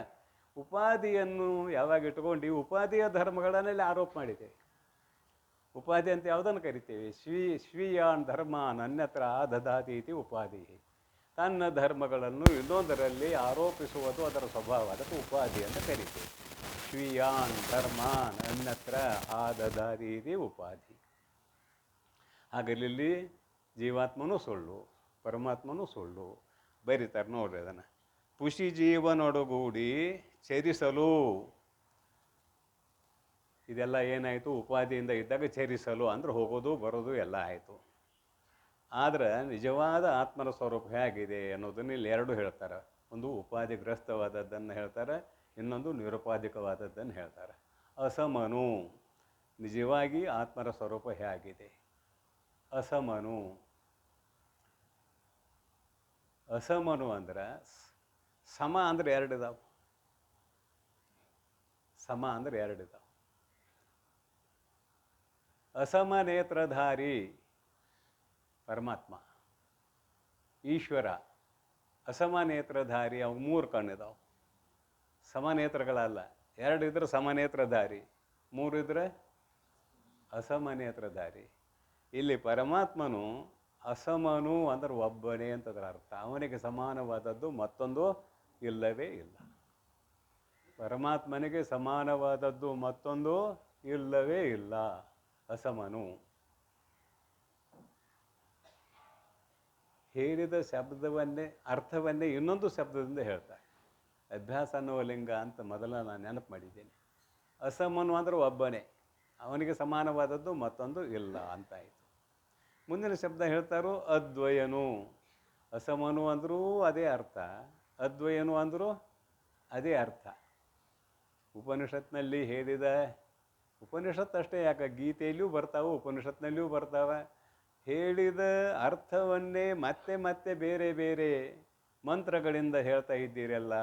ಉಪಾಧಿಯನ್ನು ಯಾವಾಗ ಇಟ್ಕೊಂಡು ಉಪಾಧಿಯ ಧರ್ಮಗಳನ್ನೆಲ್ಲ ಆರೋಪ ಮಾಡಿದ್ದೇವೆ. ಉಪಾಧಿ ಅಂತ ಯಾವುದನ್ನು ಕರಿತೇವೆ? ಸ್ವೀಯಾನ್ ಧರ್ಮಾನ್ ಅನ್ಯತ್ರ ದದಾತೀತಿ ಉಪಾಧಿ. ತನ್ನ ಧರ್ಮಗಳನ್ನು ಇನ್ನೊಂದರಲ್ಲಿ ಆರೋಪಿಸುವುದು ಅದರ ಸ್ವಭಾವ, ಅದಕ್ಕೆ ಉಪಾಧಿ ಅಂತ ಕರಿತೇವೆ. ಸ್ವೀಯಾನ್ ಧರ್ಮಾನ್ ಅನ್ಯತ್ರ ದದಾತೀತಿ ಉಪಾಧಿ. ಹಾಗಲ್ಲಿ ಜೀವಾತ್ಮನೂ ಸುಳ್ಳು, ಪರಮಾತ್ಮನೂ ಸುಳ್ಳು ಬರೀತಾರೆ. ನೋಡ್ರಿ ಅದನ್ನು. ಖುಷಿ ಜೀವನೊಡಗೂಡಿ ಚರಿಸಲು, ಇದೆಲ್ಲ ಏನಾಯಿತು? ಉಪಾಧಿಯಿಂದ ಇದ್ದಾಗ ಚರಿಸಲು ಅಂದ್ರೆ ಹೋಗೋದು ಬರೋದು ಎಲ್ಲ ಆಯಿತು. ಆದರೆ ನಿಜವಾದ ಆತ್ಮನ ಸ್ವರೂಪ ಹೇಗಿದೆ ಅನ್ನೋದನ್ನು ಇಲ್ಲಿ ಎರಡು ಹೇಳ್ತಾರೆ. ಒಂದು ಉಪಾಧಿಗ್ರಸ್ತವಾದದ್ದನ್ನು ಹೇಳ್ತಾರೆ, ಇನ್ನೊಂದು ನಿರುಪಾಧಿಕವಾದದ್ದನ್ನು ಹೇಳ್ತಾರೆ. ಅಸಮನು, ನಿಜವಾಗಿ ಆತ್ಮರ ಸ್ವರೂಪ ಹೇಗಿದೆ. ಅಸಮನು, ಅಸಮನು ಅಂದ್ರೆ ಸಮ ಅಂದ್ರೆ ಎರಡಿದಾವೆ. ಸಮ ಅಂದ್ರೆ ಎರಡಿದಾವೆ. ಅಸಮನೇತ್ರಧಾರಿ ಪರಮಾತ್ಮ, ಈಶ್ವರ ಅಸಮನೇತ್ರಧಾರಿ. ಅವು 3 ಕಣ್ಣಿದಾವೆ. ಸಮನೇತ್ರಗಳಲ್ಲ. 2 ಇದ್ರೆ ಸಮನೇತ್ರಧಾರಿ, 3 ಇದ್ರೆ ಅಸಮನೇತ್ರಧಾರಿ. ಇಲ್ಲಿ ಪರಮಾತ್ಮನು ಅಸಮನು ಅಂದ್ರೆ ಒಬ್ಬನೇ ಅಂತದ್ರ ಅರ್ಥ. ಅವನಿಗೆ ಸಮಾನವಾದದ್ದು ಮತ್ತೊಂದು ಇಲ್ಲವೇ ಇಲ್ಲ. ಪರಮಾತ್ಮನಿಗೆ ಸಮಾನವಾದದ್ದು ಮತ್ತೊಂದು ಇಲ್ಲವೇ ಇಲ್ಲ. ಅಸಮನು. ಹೇಳಿದ ಶಬ್ದವನ್ನೇ, ಅರ್ಥವನ್ನೇ ಇನ್ನೊಂದು ಶಬ್ದದಿಂದ ಹೇಳ್ತಾರೆ. ಅಭ್ಯಾಸ ಅನ್ನುವ ಲಿಂಗ ಅಂತ ಮೊದಲ ನಾನು ನೆನಪು ಮಾಡಿದ್ದೇನೆ. ಅಸಮನು ಅಂದ್ರೆ ಒಬ್ಬನೇ, ಅವನಿಗೆ ಸಮಾನವಾದದ್ದು ಮತ್ತೊಂದು ಇಲ್ಲ ಅಂತಾಯಿತು. ಮುಂದಿನ ಶಬ್ದ ಹೇಳ್ತಾರೋ ಅದ್ವಯನು. ಅಸಮನು ಅಂದರೂ ಅದೇ ಅರ್ಥ, ಅದ್ವಯನು ಅಂದರೂ ಅದೇ ಅರ್ಥ. ಉಪನಿಷತ್ನಲ್ಲಿ ಹೇಳಿದ, ಉಪನಿಷತ್ ಅಷ್ಟೇ ಯಾಕೆ, ಗೀತೆಯಲ್ಲಿಯೂ ಬರ್ತಾವೆ, ಉಪನಿಷತ್ನಲ್ಲಿಯೂ ಬರ್ತಾವೆ. ಹೇಳಿದ ಅರ್ಥವನ್ನೇ ಮತ್ತೆ ಮತ್ತೆ ಬೇರೆ ಬೇರೆ ಮಂತ್ರಗಳಿಂದ ಹೇಳ್ತಾ ಇದ್ದೀರಲ್ಲ,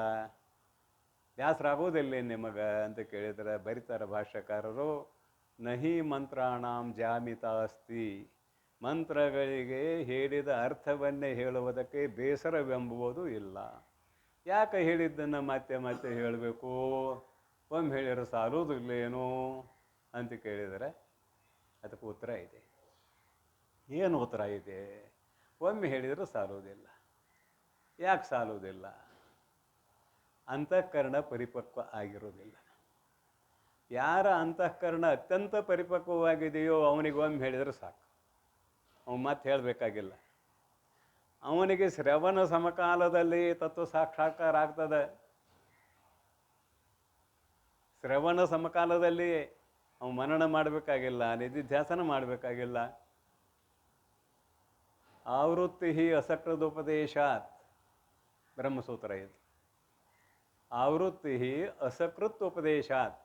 ಬ್ಯಾಸರಾಗೋದಿಲ್ಲ ನಿಮಗೆ ಅಂತ ಕೇಳಿದರೆ ಬರೀತಾರೆ ಭಾಷ್ಯಕಾರರು, ನಹಿ ಮಂತ್ರಾಣಾಂ ಜಾಮಿತ ಅಸ್ತಿ. ಮಂತ್ರಗಳಿಗೆ ಹೇಳಿದ ಅರ್ಥವನ್ನೇ ಹೇಳುವುದಕ್ಕೆ ಬೇಸರವೆಂಬುವುದು ಇಲ್ಲ. ಯಾಕೆ ಹೇಳಿದ್ದನ್ನು ಮತ್ತೆ ಮತ್ತೆ ಹೇಳಬೇಕು, ಒಮ್ಮೆ ಹೇಳಿದ್ರೆ ಸಾಲುವುದಿಲ್ಲೇನು ಅಂತ ಕೇಳಿದರೆ ಅದಕ್ಕೆ ಉತ್ತರ ಇದೆ. ಏನು ಉತ್ತರ ಇದೆ? ಒಮ್ಮೆ ಹೇಳಿದರೂ ಸಾಲುವುದಿಲ್ಲ. ಯಾಕೆ ಸಾಲುವುದಿಲ್ಲ? ಅಂತಃಕರಣ ಪರಿಪಕ್ವ ಆಗಿರೋದಿಲ್ಲ. ಯಾರ ಅಂತಃಕರಣ ಅತ್ಯಂತ ಪರಿಪಕ್ವವಾಗಿದೆಯೋ ಅವನಿಗೆ ಒಮ್ಮೆ ಹೇಳಿದರೆ ಸಾಕು, ಅವನು ಮತ್ತೆ ಹೇಳಬೇಕಾಗಿಲ್ಲ. ಅವನಿಗೆ ಶ್ರವಣ ಸಮಕಾಲದಲ್ಲಿ ತತ್ವ ಸಾಕ್ಷಾತ್ಕಾರ ಆಗ್ತದೆ. ಶ್ರವಣ ಸಮಕಾಲದಲ್ಲಿ ಅವನು ಮನನ ಮಾಡಬೇಕಾಗಿಲ್ಲ, ನಿಧಿಧ್ಯಾಸನ ಮಾಡಬೇಕಾಗಿಲ್ಲ. ಆವೃತ್ತಿ ಅಸಕೃದುಪದೇಶಾತ್, ಬ್ರಹ್ಮಸೂತ್ರ ಇದು. ಆವೃತ್ತಿ ಅಸಕೃತ್ ಉಪದೇಶಾತ್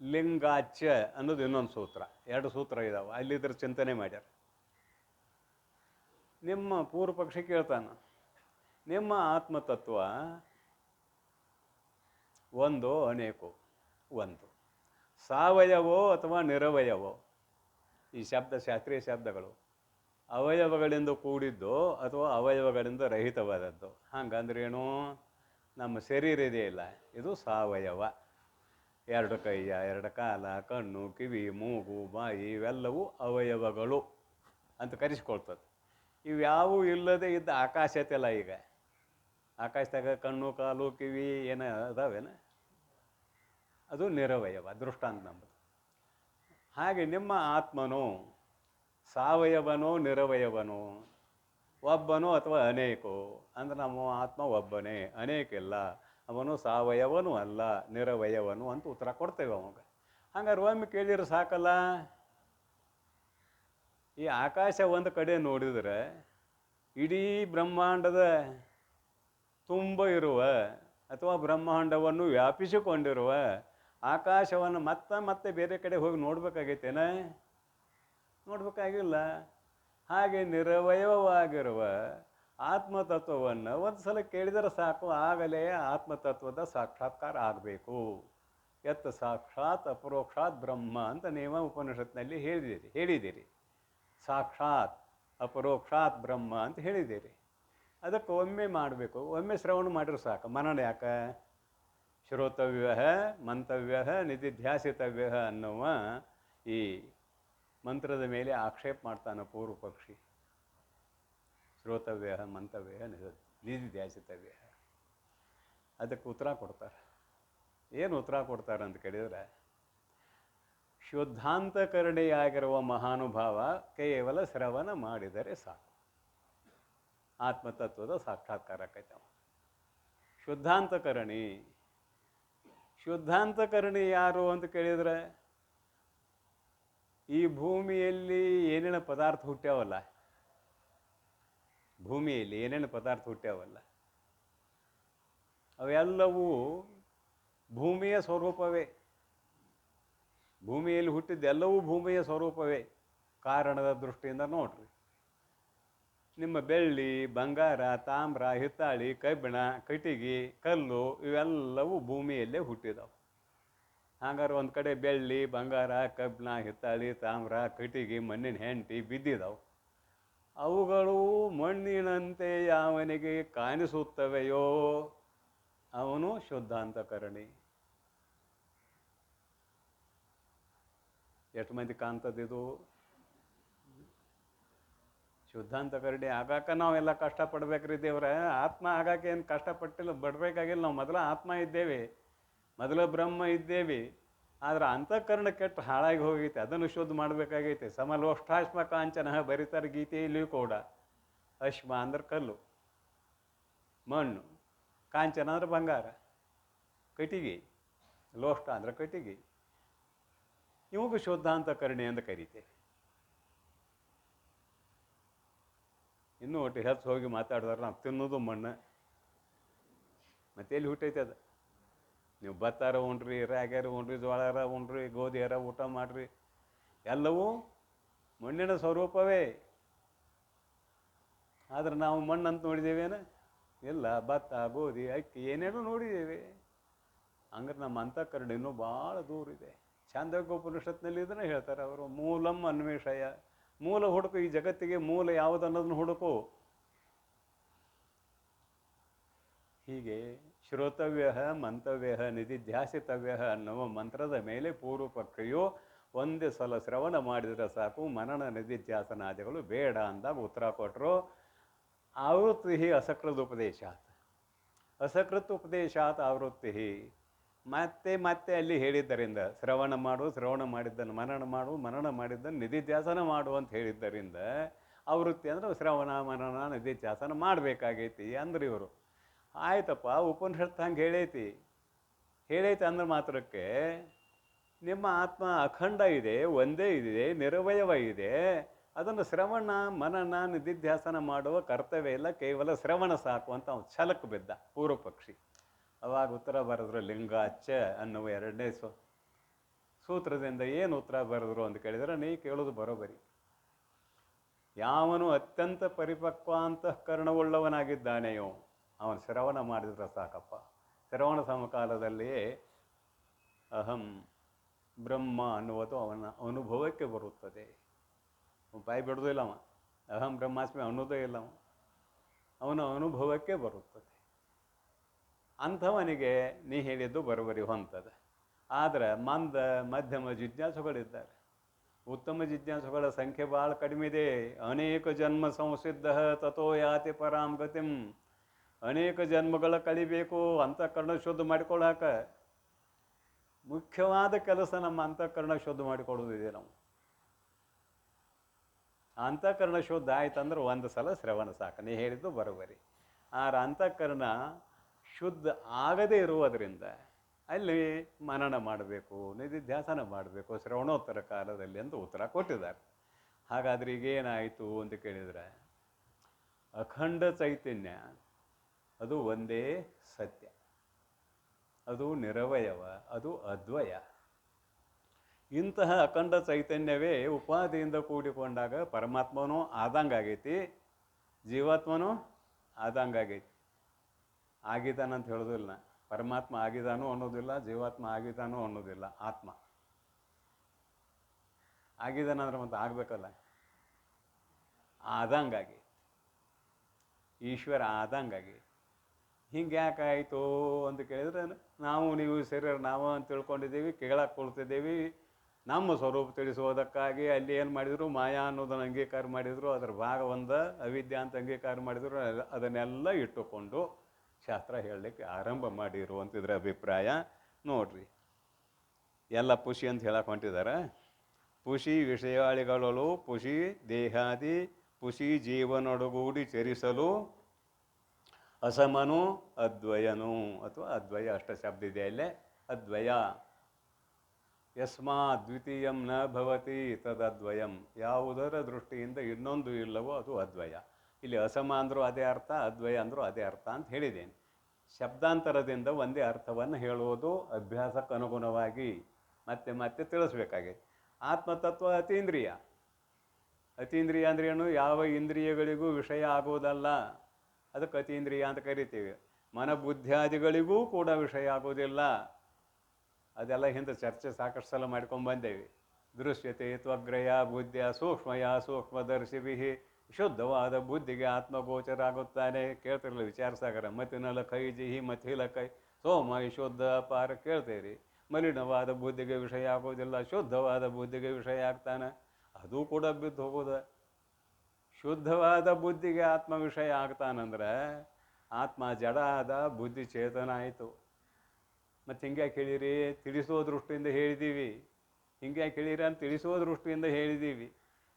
ಲಿಂಗಾಚ್ಯ ಅನ್ನೋದು ಇನ್ನೊಂದು ಸೂತ್ರ. 2 ಸೂತ್ರ ಇದಾವೆ, ಅಲ್ಲಿದ್ರ ಚಿಂತನೆ ಮಾಡ್ಯಾರ. ನಿಮ್ಮ ಪೂರ್ವ ಪಕ್ಷಿ ಕೇಳ್ತಾನ, ನಿಮ್ಮ ಆತ್ಮತತ್ವ ಒಂದೋ ಅನೇಕೋ? ಒಂದು. ಸಾವಯವೋ ಅಥವಾ ನಿರವಯವೋ? ಈ ಶಬ್ದ ಶಾಸ್ತ್ರೀಯ ಶಬ್ದಗಳು. ಅವಯವಗಳಿಂದ ಕೂಡಿದ್ದು ಅಥವಾ ಅವಯವಗಳಿಂದ ರಹಿತವಾದದ್ದು. ಹಂಗಂದ್ರೇನು? ನಮ್ಮ ಶರೀರ ಇದೆಯಲ್ಲ, ಇದು ಸಾವಯವ. 2 ಕೈಯ, 2 ಕಾಲ, ಕಣ್ಣು, ಕಿವಿ, ಮೂಗು, ಬಾಯಿ ಇವೆಲ್ಲವೂ ಅವಯವಗಳು ಅಂತ ಕರೆಸ್ಕೊಳ್ತದೆ. ಇವ್ಯಾವೂ ಇಲ್ಲದೆ ಇದ್ದ ಆಕಾಶ ಐತಲ್ಲ, ಈಗ ಆಕಾಶದಾಗ ಕಣ್ಣು, ಕಾಲು, ಕಿವಿ ಏನು ಅದಾವೇನ, ಅದು ನಿರವಯವ, ದೃಷ್ಟಾಂತ ನಮ್ಮದು. ಹಾಗೆ ನಿಮ್ಮ ಆತ್ಮನು ಸಾವಯವನೋ ನಿರವಯವನೋ, ಒಬ್ಬನೋ ಅಥವಾ ಅನೇಕೋ? ಅಂದ್ರೆ ನಮ್ಮ ಆತ್ಮ ಒಬ್ಬನೇ, ಅನೇಕಿಲ್ಲ. ಅವನು ಸಾವಯವನೂ ಅಲ್ಲ, ನಿರವಯವನು ಅಂತ ಉತ್ತರ ಕೊಡ್ತೇವೆ ಅವಾಗ. ಹಂಗಾರೆ ಒಮ್ಮೆ ಕೇಳಿದ್ರೆ ಸಾಕಲ್ಲ. ಈ ಆಕಾಶ ಒಂದು ಕಡೆ ನೋಡಿದರೆ ಇಡೀ ಬ್ರಹ್ಮಾಂಡದ ತುಂಬ ಇರುವ ಅಥವಾ ಬ್ರಹ್ಮಾಂಡವನ್ನು ವ್ಯಾಪಿಸಿಕೊಂಡಿರುವ ಆಕಾಶವನ್ನು ಮತ್ತೆ ಬೇರೆ ಕಡೆ ಹೋಗಿ ನೋಡ್ಬೇಕಾಗೈತೇನ? ನೋಡ್ಬೇಕಾಗಿಲ್ಲ. ಹಾಗೆ ನಿರವಯವವಾಗಿರುವ ಆತ್ಮತತ್ವವನ್ನು ಒಂದು ಸಲ ಕೇಳಿದರೆ ಸಾಕು, ಆಗಲೇ ಆತ್ಮತತ್ವದ ಸಾಕ್ಷಾತ್ಕಾರ ಆಗಬೇಕು. ಯತ್ ಸಾಕ್ಷಾತ್ ಅಪರೋಕ್ಷಾತ್ ಬ್ರಹ್ಮ ಅಂತ ನೀವು ಉಪನಿಷತ್ನಲ್ಲಿ ಹೇಳಿದ್ದೀರಿ. ಸಾಕ್ಷಾತ್ ಅಪರೋಕ್ಷಾತ್ ಬ್ರಹ್ಮ ಅಂತ ಹೇಳಿದ್ದೀರಿ. ಅದಕ್ಕೆ ಒಮ್ಮೆ ಮಾಡಬೇಕು, ಒಮ್ಮೆ ಶ್ರವಣ ಮಾಡಿದ್ರೆ ಸಾಕು. ಮನನ ಯಾಕೆ? ಶ್ರೋತವ್ಯ ಮಂತವ್ಯ ನಿಧಿಧ್ಯಾಸಿತವ್ಯ ಅನ್ನುವ ಈ ಮಂತ್ರದ ಮೇಲೆ ಆಕ್ಷೇಪ ಮಾಡ್ತಾನೆ ಪೂರ್ವ ಪಕ್ಷಿ. ಶ್ರೋತವ್ಯ ಮಂತವ್ಯ ನಿಧಿಧ್ಯಾಸಿತವ್ಯ. ಅದಕ್ಕೆ ಉತ್ತರ ಕೊಡ್ತಾರೆ. ಏನು ಉತ್ತರ ಕೊಡ್ತಾರೆ ಅಂತ ಕೇಳಿದರೆ, ಶುದ್ಧಾಂತಕರಣಿಯಾಗಿರುವ ಮಹಾನುಭಾವ ಕೇವಲ ಶ್ರವಣ ಮಾಡಿದರೆ ಸಾಕು, ಆತ್ಮತತ್ವದ ಸಾಕ್ಷಾತ್ಕಾರಕ್ಕೈತವ. ಶುದ್ಧಾಂತಕರಣಿ ಯಾರು ಅಂತ ಕೇಳಿದರೆ, ಈ ಭೂಮಿಯಲ್ಲಿ ಏನೇನು ಪದಾರ್ಥ ಹುಟ್ಟ್ಯಾವಲ್ಲ, ಭೂಮಿಯಲ್ಲಿ ಏನೇನು ಪದಾರ್ಥ ಹುಟ್ಟ್ಯಾವಲ್ಲ ಅವೆಲ್ಲವೂ ಭೂಮಿಯ ಸ್ವರೂಪವೇ. ಭೂಮಿಯಲ್ಲಿ ಹುಟ್ಟಿದ್ದೆಲ್ಲವೂ ಭೂಮಿಯ ಸ್ವರೂಪವೇ. ಕಾರಣದ ದೃಷ್ಟಿಯಿಂದ ನೋಡ್ರಿ, ನಿಮ್ಮ ಬೆಳ್ಳಿ, ಬಂಗಾರ, ತಾಮ್ರ, ಹಿತ್ತಾಳಿ, ಕಬ್ಬಿಣ, ಕಟ್ಟಿಗೆ, ಕಲ್ಲು ಇವೆಲ್ಲವೂ ಭೂಮಿಯಲ್ಲೇ ಹುಟ್ಟಿದಾವೆ. ಹಾಗಾದ್ರೆ ಒಂದು ಕಡೆ ಬೆಳ್ಳಿ, ಬಂಗಾರ, ಕಬ್ಬಿಣ, ಹಿತ್ತಾಳಿ, ತಾಮ್ರ, ಕಟ್ಟಿಗೆ, ಮಣ್ಣಿನ ಹೆಂಟಿ ಬಿದ್ದಿದ್ದಾವೆ. ಅವುಗಳು ಮಣ್ಣಿನಂತೆ ಯಾವನಿಗೆ ಕಾಣಿಸುತ್ತವೆಯೋ ಅವನು ಶುದ್ಧಾಂತಕರಣಿ. ಎಷ್ಟು ಮಂದಿ ಕಾಣ್ತದಿದು? ಶುದ್ಧಾಂತಕರಣಿ ಆಗಾಕ ನಾವೆಲ್ಲ ಕಷ್ಟಪಡ್ಬೇಕ್ರಿ ದೇವ್ರ. ಆತ್ಮ ಆಗಾಕ ಏನು ಕಷ್ಟಪಟ್ಟಿಲ್ಲ, ಬಡಬೇಕಾಗಿಲ್ಲ. ನಾವು ಮೊದಲ ಆತ್ಮ ಇದ್ದೇವೆ, ಮೊದಲ ಬ್ರಹ್ಮ ಇದ್ದೇವೆ. ಆದ್ರೆ ಅಂತಃಕರಣ ಕೆಟ್ಟು ಹಾಳಾಗಿ ಹೋಗೈತೆ, ಅದನ್ನು ಶುದ್ಧ ಮಾಡಬೇಕಾಗೈತೆ. ಸಮಲೋಷ್ಟಾಶ್ಮ ಕಾಂಚನ ಬರೀತಾರೆ ಗೀತೆಯಲ್ಲಿಯೂ ಕೂಡ. ಅಶ್ಮ ಅಂದ್ರೆ ಕಲ್ಲು, ಮಣ್ಣು, ಕಾಂಚನ ಅಂದ್ರೆ ಬಂಗಾರ, ಕಟ್ಟಿಗೆ, ಲೋಷ್ಟ ಅಂದ್ರೆ ಕಟ್ಟಿಗೆ. ಇವಾಗ ಶುದ್ಧಾಂತಕರಣಿ ಅಂತ ಕರೀತೇವೆ. ಇನ್ನೂ ಒಟ್ಟು ಹೆಚ್ಚು ಹೋಗಿ ಮಾತಾಡಿದ್ರೆ ನಾವು ತಿನ್ನೋದು ಮಣ್ಣು. ಮತ್ತೆ ಎಲ್ಲಿ ಹುಟ್ಟೈತೆ ಅದು? ನೀವು ಭತ್ತಾರ ಉಣ್ರಿ, ರಾಗ್ಯಾರ ಉಣ್ರಿ, ಜೋಳಾರ ಉಣ್ರಿ, ಗೋಧಿಯಾರ ಊಟ ಮಾಡಿರಿ, ಎಲ್ಲವೂ ಮಣ್ಣಿನ ಸ್ವರೂಪವೇ. ಆದ್ರೆ ನಾವು ಮಣ್ಣಂತ ನೋಡಿದ್ದೇವೇನ? ಇಲ್ಲ, ಭತ್ತ, ಗೋಧಿ, ಅಕ್ಕಿ ಏನೇನೋ ನೋಡಿದ್ದೇವೆ. ಹಂಗಾರೆ ನಮ್ಮ ಅಂತಃಕರಣ ಇನ್ನೂ ಭಾಳ ದೂರ ಇದೆ. ಛಾಂದೋಗ್ಯೋಪನಿಷತ್ನಲ್ಲಿ ಇದನ್ನು ಹೇಳ್ತಾರೆ ಅವರು, ಮೂಲಂ ಅನ್ವೇಷಯ. ಮೂಲ ಹುಡುಕು, ಈ ಜಗತ್ತಿಗೆ ಮೂಲ ಯಾವುದು ಅನ್ನೋದನ್ನು ಹುಡುಕು. ಹೀಗೆ ಶ್ರೋತವ್ಯ ಮಂತವ್ಯ ನಿಧಿಧ್ಯಾಸಿತವ್ಯ ಅನ್ನುವ ಮಂತ್ರದ ಮೇಲೆ ಪೂರ್ವ ಪಕ್ಷಿಯು ಒಂದೇ ಸಲ ಶ್ರವಣ ಮಾಡಿದರೆ ಸಾಕು, ಮನನ ನಿಧಿಧ್ಯಾಸನಾದಿಗಳು ಬೇಡ ಅಂದಾಗ ಉತ್ತರ ಕೊಟ್ಟರು. ಆವೃತ್ತಿ ಅಸಕೃತ ಉಪದೇಶಾತ್, ಅಸಕೃತ ಉಪದೇಶಾತ್ ಆವೃತ್ತಿ. ಮತ್ತೆ ಮತ್ತೆ ಅಲ್ಲಿ ಹೇಳಿದ್ದರಿಂದ ಶ್ರವಣ ಮಾಡು, ಶ್ರವಣ ಮಾಡಿದ್ದನ್ನು ಮನನ ಮಾಡು, ಮನನ ಮಾಡಿದ್ದನ್ನು ನಿಧಿಧ್ಯಾಸನ ಮಾಡು ಅಂತ ಹೇಳಿದ್ದರಿಂದ ಆವೃತ್ತಿ ಅಂದರೆ ಶ್ರವಣ ಮನನ ನಿಧಿಧ್ಯಾಸನ ಮಾಡಬೇಕಾಗೈತಿ ಅಂದ್ರೆ ಇವರು. ಆಯ್ತಪ್ಪ, ಉಪನಿಷತ್ತು ಹಂಗೆ ಹೇಳೈತಿ ಅಂದ್ರೆ ಮಾತ್ರಕ್ಕೆ ನಿಮ್ಮ ಆತ್ಮ ಅಖಂಡ ಇದೆ, ಒಂದೇ ಇದೆ, ನಿರವಯವ ಇದೆ. ಅದನ್ನು ಶ್ರವಣ ಮನನ ನಿಧಿಧ್ಯಾಸನ ಮಾಡುವ ಕರ್ತವ್ಯ ಇಲ್ಲ, ಕೇವಲ ಶ್ರವಣ ಸಾಕು ಅಂತ ಅವ್ನು ಛಲಕ್ಕೆ ಬಿದ್ದ ಪೂರ್ವ ಪಕ್ಷಿ. ಅವಾಗ ಉತ್ತರ ಬರೆದ್ರು ಲಿಂಗಾಚ ಅನ್ನುವ ಎರಡನೇ ಸೂತ್ರದಿಂದ. ಏನು ಉತ್ತರ ಬರೆದ್ರು ಅಂತ ಕೇಳಿದ್ರೆ, ನೀ ಕೇಳೋದು ಬರೋಬರಿ. ಯಾವನು ಅತ್ಯಂತ ಪರಿಪಕ್ವ ಅಂತಃಕರಣವುಳ್ಳವನಾಗಿದ್ದಾನೆಯೋ ಅವನು ಶ್ರವಣ ಮಾಡಿದ್ರೆ ಸಾಕಪ್ಪ. ಶ್ರವಣ ಸಮಕಾಲದಲ್ಲಿಯೇ ಅಹಂ ಬ್ರಹ್ಮ ಅನ್ನುವುದು ಅವನ ಅನುಭವಕ್ಕೆ ಬರುತ್ತದೆ. ಬಾಯಿ ಬಿಡೋದಿಲ್ಲ ಅವ, ಅಹಂ ಬ್ರಹ್ಮಾಸ್ಮಿ ಅನ್ನೋದೇ ಇಲ್ಲ, ಅವನ ಅನುಭವಕ್ಕೆ ಬರುತ್ತದೆ. ಅಂಥವನಿಗೆ ನೀ ಹೇಳಿದ್ದು ಬರೋಬರಿ ಹೊಂತದೆ. ಆದರೆ ಮಧ್ಯಮ ಜಿಜ್ಞಾಸುಗಳಿದ್ದಾರೆ. ಉತ್ತಮ ಜಿಜ್ಞಾಸುಗಳ ಸಂಖ್ಯೆ ಭಾಳ ಕಡಿಮೆ ಇದೆ. ಅನೇಕ ಜನ್ಮ ಸಂಸಿದ್ಧ ತಥೋ ಯಾತಿ ಪರಾಂ ಗತಿಂ. ಅನೇಕ ಜನ್ಮಗಳ ಕಳಿಬೇಕು ಅಂತಃಕರಣ ಶುದ್ಧ ಮಾಡಿಕೊಳ್ಳಾಕ. ಮುಖ್ಯವಾದ ಕೆಲಸ ನಮ್ಮ ಅಂತಃಕರಣ ಶುದ್ಧ ಮಾಡಿಕೊಳ್ಳೋದಿದೆ. ನಾವು ಅಂತಃಕರಣ ಶುದ್ಧ ಆಯ್ತಂದ್ರೆ ಒಂದು ಸಲ ಶ್ರವಣ ಸಾಕು, ನೀ ಹೇಳಿದ್ದು ಬರೋಬರಿ. ಆದ್ರೆ ಅಂತಃಕರಣ ಶುದ್ಧ ಆಗದೇ ಇರುವುದರಿಂದ ಅಲ್ಲಿ ಮನನ ಮಾಡಬೇಕು, ನಿಧಿಧ್ಯಾಸನ ಮಾಡಬೇಕು ಶ್ರವಣೋತ್ತರ ಕಾಲದಲ್ಲಿ ಅಂತ ಉತ್ತರ ಕೊಟ್ಟಿದ್ದಾರೆ. ಹಾಗಾದ್ರೆ ಈಗೇನಾಯಿತು ಅಂತ ಕೇಳಿದರೆ, ಅಖಂಡ ಚೈತನ್ಯ ಅದು ಒಂದೇ ಸತ್ಯ, ಅದು ನಿರವಯವ, ಅದು ಅದ್ವಯ. ಇಂತಹ ಅಖಂಡ ಚೈತನ್ಯವೇ ಉಪಾಧಿಯಿಂದ ಕೂಡಿಕೊಂಡಾಗ ಪರಮಾತ್ಮನೂ ಆದಂಗಾಗೈತಿ, ಜೀವಾತ್ಮನೂ ಆದಂಗಾಗೈತಿ. ಆಗಿದ್ದಾನಂತ ಹೇಳೋದಿಲ್ಲ, ಪರಮಾತ್ಮ ಆಗಿದಾನು ಅನ್ನೋದಿಲ್ಲ, ಜೀವಾತ್ಮ ಆಗಿದ್ದಾನು ಅನ್ನೋದಿಲ್ಲ. ಆತ್ಮ ಆಗಿದ್ದಾನಂದ್ರೆ ಮತ್ತೆ ಆಗಬೇಕಲ್ಲ, ಆದಂಗಾಗಿ ಈಶ್ವರ ಆದಂಗಾಗಿ. ಹಿಂಗೆ ಯಾಕಾಯಿತು ಅಂತ ಕೇಳಿದ್ರೆ, ನಾವು ನೀವು ಶರೀರ ನಾವು ಅಂತ ತಿಳ್ಕೊಂಡಿದ್ದೀವಿ, ಕೇಳಕ್ಕೆ ಕೊಳ್ತಿದ್ದೀವಿ. ನಮ್ಮ ಸ್ವರೂಪ ತಿಳಿಸುವುದಕ್ಕಾಗಿ ಅಲ್ಲಿ ಏನು ಮಾಡಿದರು, ಮಾಯಾ ಅನ್ನೋದನ್ನು ಅಂಗೀಕಾರ ಮಾಡಿದರು, ಅದರ ಭಾಗ ಒಂದು ಅವಿದ್ಯೆ ಅಂತ ಅಂಗೀಕಾರ ಮಾಡಿದರು. ಅದನ್ನೆಲ್ಲ ಇಟ್ಟುಕೊಂಡು ಶಾಸ್ತ್ರ ಹೇಳಲಿಕ್ಕೆ ಆರಂಭ ಮಾಡಿರುವಂತಿದ್ರ ಅಭಿಪ್ರಾಯ. ನೋಡ್ರಿ, ಎಲ್ಲ ಪುಷಿ ಅಂತ ಹೇಳಕ್ಕೆ ಹೊಂಟಿದ್ದಾರೆ. ಪುಷಿ ವಿಷಯಾಳಿಗಳಲು ಪುಷಿ ದೇಹಾದಿ ಪುಷಿ ಜೀವನೊಡಗೂಡಿ ಚರಿಸಲು ಅಸಮನು ಅದ್ವಯನು, ಅಥವಾ ಅದ್ವಯ ಅಷ್ಟ ಶಬ್ದ ಇದೆ ಅಲ್ಲೇ. ಅದ್ವಯ ಯಸ್ಮಾತ್ ದ್ವಿತೀಯಂ ನ ಭವತಿ ತದದ್ವಯಂ, ಯಾವುದರ ದೃಷ್ಟಿಯಿಂದ ಇನ್ನೊಂದು ಇಲ್ಲವೋ ಅದು ಅದ್ವಯ. ಇಲ್ಲಿ ಅಸಮ ಅಂದರೂ ಅದೇ ಅರ್ಥ, ಅದ್ವಯ ಅಂದರೂ ಅದೇ ಅರ್ಥ ಅಂತ ಹೇಳಿದ್ದೇನೆ. ಶಬ್ದಾಂತರದಿಂದ ಒಂದೇ ಅರ್ಥವನ್ನು ಹೇಳುವುದು ಅಭ್ಯಾಸಕ್ಕೆ ಅನುಗುಣವಾಗಿ ಮತ್ತೆ ಮತ್ತೆ ತಿಳಿಸ್ಬೇಕಾಗಿದೆ. ಆತ್ಮತತ್ವ ಅತೀಂದ್ರಿಯ. ಅತೀಂದ್ರಿಯ ಅಂದ್ರೆ ಏನು? ಯಾವ ಇಂದ್ರಿಯಗಳಿಗೂ ವಿಷಯ ಆಗುವುದಲ್ಲ, ಅದಕ್ಕೆ ಅತೀಂದ್ರಿಯ ಅಂತ ಕರಿತೀವಿ. ಮನಬುದ್ಧ್ಯಾದಿಗಳಿಗೂ ಕೂಡ ವಿಷಯ ಆಗೋದಿಲ್ಲ. ಅದೆಲ್ಲ ಹಿಂದೆ ಚರ್ಚೆ ಸಾಕಷ್ಟು ಸಲ ಮಾಡ್ಕೊಂಡು ಬಂದೇವಿ. ದೃಶ್ಯತೆ ತ್ವಗ್ರಯ ಬುದ್ಧಿಯ ಸೂಕ್ಷ್ಮಯ ಸೂಕ್ಷ್ಮದರ್ಶಿಭಿ, ಶುದ್ಧವಾದ ಬುದ್ಧಿಗೆ ಆತ್ಮಗೋಚರ ಆಗುತ್ತಾನೆ. ಕೇಳ್ತಿರಲಿಲ್ಲ ವಿಚಾರಸಾಗರ. ಮತಿನಲ ಕೈ ಜಿಹಿ ಮಥಿಲ ಕೈ ಸೋಮ ಶುದ್ಧ ಪಾರ ಕೇಳ್ತೇರಿ. ಮಲಿನವಾದ ಬುದ್ಧಿಗೆ ವಿಷಯ ಆಗೋದಿಲ್ಲ, ಶುದ್ಧವಾದ ಬುದ್ಧಿಗೆ ವಿಷಯ ಆಗ್ತಾನೆ. ಅದು ಕೂಡ ಬಿದ್ದು ಹೋಗೋದು. ಶುದ್ಧವಾದ ಬುದ್ಧಿಗೆ ಆತ್ಮ ವಿಷಯ ಆಗ್ತಾನಂದ್ರೆ ಆತ್ಮ ಜಡ ಆದ, ಬುದ್ಧಿ ಚೇತನ ಆಯಿತು. ಮತ್ತು ಹಿಂಗ್ಯಾಕೆ ಹೇಳಿರಿ? ತಿಳಿಸೋ ದೃಷ್ಟಿಯಿಂದ ಹೇಳಿದ್ದೀವಿ. ಹಿಂಗ್ಯಾಕೆ ಹೇಳಿರಿ ಅಂತ ತಿಳಿಸೋ ದೃಷ್ಟಿಯಿಂದ ಹೇಳಿದ್ದೀವಿ.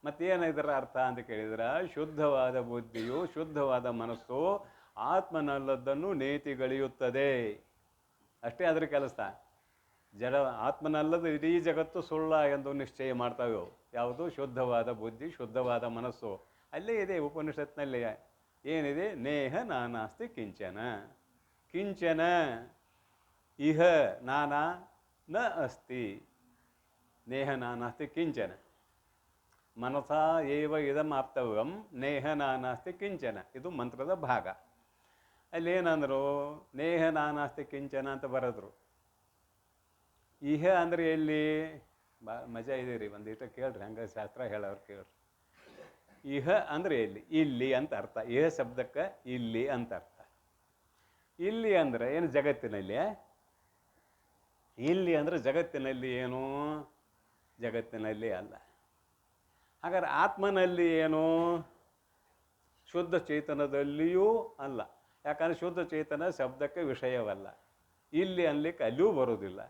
ಮತ್ತೇನು ಇದರ ಅರ್ಥ ಅಂತ ಕೇಳಿದ್ರೆ, ಶುದ್ಧವಾದ ಬುದ್ಧಿಯು, ಶುದ್ಧವಾದ ಮನಸ್ಸು ಆತ್ಮನಲ್ಲದನ್ನು ನೇತಿಗಳೆಯುತ್ತದೆ. ಅಷ್ಟೇ ಅದರ ಕೆಲಸ. ಜಡ ಆತ್ಮನಲ್ಲದ ಇಡೀ ಜಗತ್ತು ಸುಳ್ಳ ಎಂದು ನಿಶ್ಚಯ ಮಾಡ್ತಾವೆ. ಯಾವುದು? ಶುದ್ಧವಾದ ಬುದ್ಧಿ, ಶುದ್ಧವಾದ ಮನಸ್ಸು. ಅಲ್ಲೇ ಇದೆ ಉಪನಿಷತ್ನಲ್ಲಿ ಏನಿದೆ? ನೇಹ ನಾನಾಸ್ತಿ ಕಿಂಚನ. ಕಿಂಚನ ಇಹ ನಾನಾ ನ ಅಸ್ತಿ. ನೇಹ ನಾನಾಸ್ತಿ ಕಿಂಚನ. ಮನಸಾ ಏವ ಇದಂ ಆಪ್ತವ್ಯಂ ನೇಹ ನಾನಾಸ್ತಿ ಕಿಂಚನ. ಇದು ಮಂತ್ರದ ಭಾಗ. ಅಲ್ಲೇನಂದರು? ನೇಹ ನಾನಾಸ್ತಿ ಕಿಂಚನ ಅಂತ ಬರೆದ್ರು. ಇಹ ಅಂದರೆ ಎಲ್ಲಿ? ಮಜಾ ಇದೆ ರೀ, ಒಂದಿಟ್ಟು ಕೇಳ್ರಿ, ಹಂಗೆ ಶಾಸ್ತ್ರ ಹೇಳೋರು ಕೇಳ್ರಿ. ಇಹ ಅಂದರೆ ಎಲ್ಲಿ? ಇಲ್ಲಿ ಅಂತ ಅರ್ಥ. ಇಹ ಶಬ್ದಕ್ಕೆ ಇಲ್ಲಿ ಅಂತ ಅರ್ಥ. ಇಲ್ಲಿ ಅಂದರೆ ಏನು? ಜಗತ್ತಿನಲ್ಲಿ. ಇಲ್ಲಿ ಅಂದರೆ ಜಗತ್ತಿನಲ್ಲಿ ಏನು? ಜಗತ್ತಿನಲ್ಲಿ ಅಲ್ಲ. ಹಾಗಾದ್ರೆ ಆತ್ಮನಲ್ಲಿ ಏನು? ಶುದ್ಧ ಚೇತನದಲ್ಲಿಯೂ ಅಲ್ಲ. ಯಾಕಂದರೆ ಶುದ್ಧ ಚೇತನ ಶಬ್ದಕ್ಕೆ ವಿಷಯವಲ್ಲ. ಇಲ್ಲಿ ಅನ್ಲಿಕ್ಕೆ ಅಲ್ಲಿಯೂ ಬರೋದಿಲ್ಲ.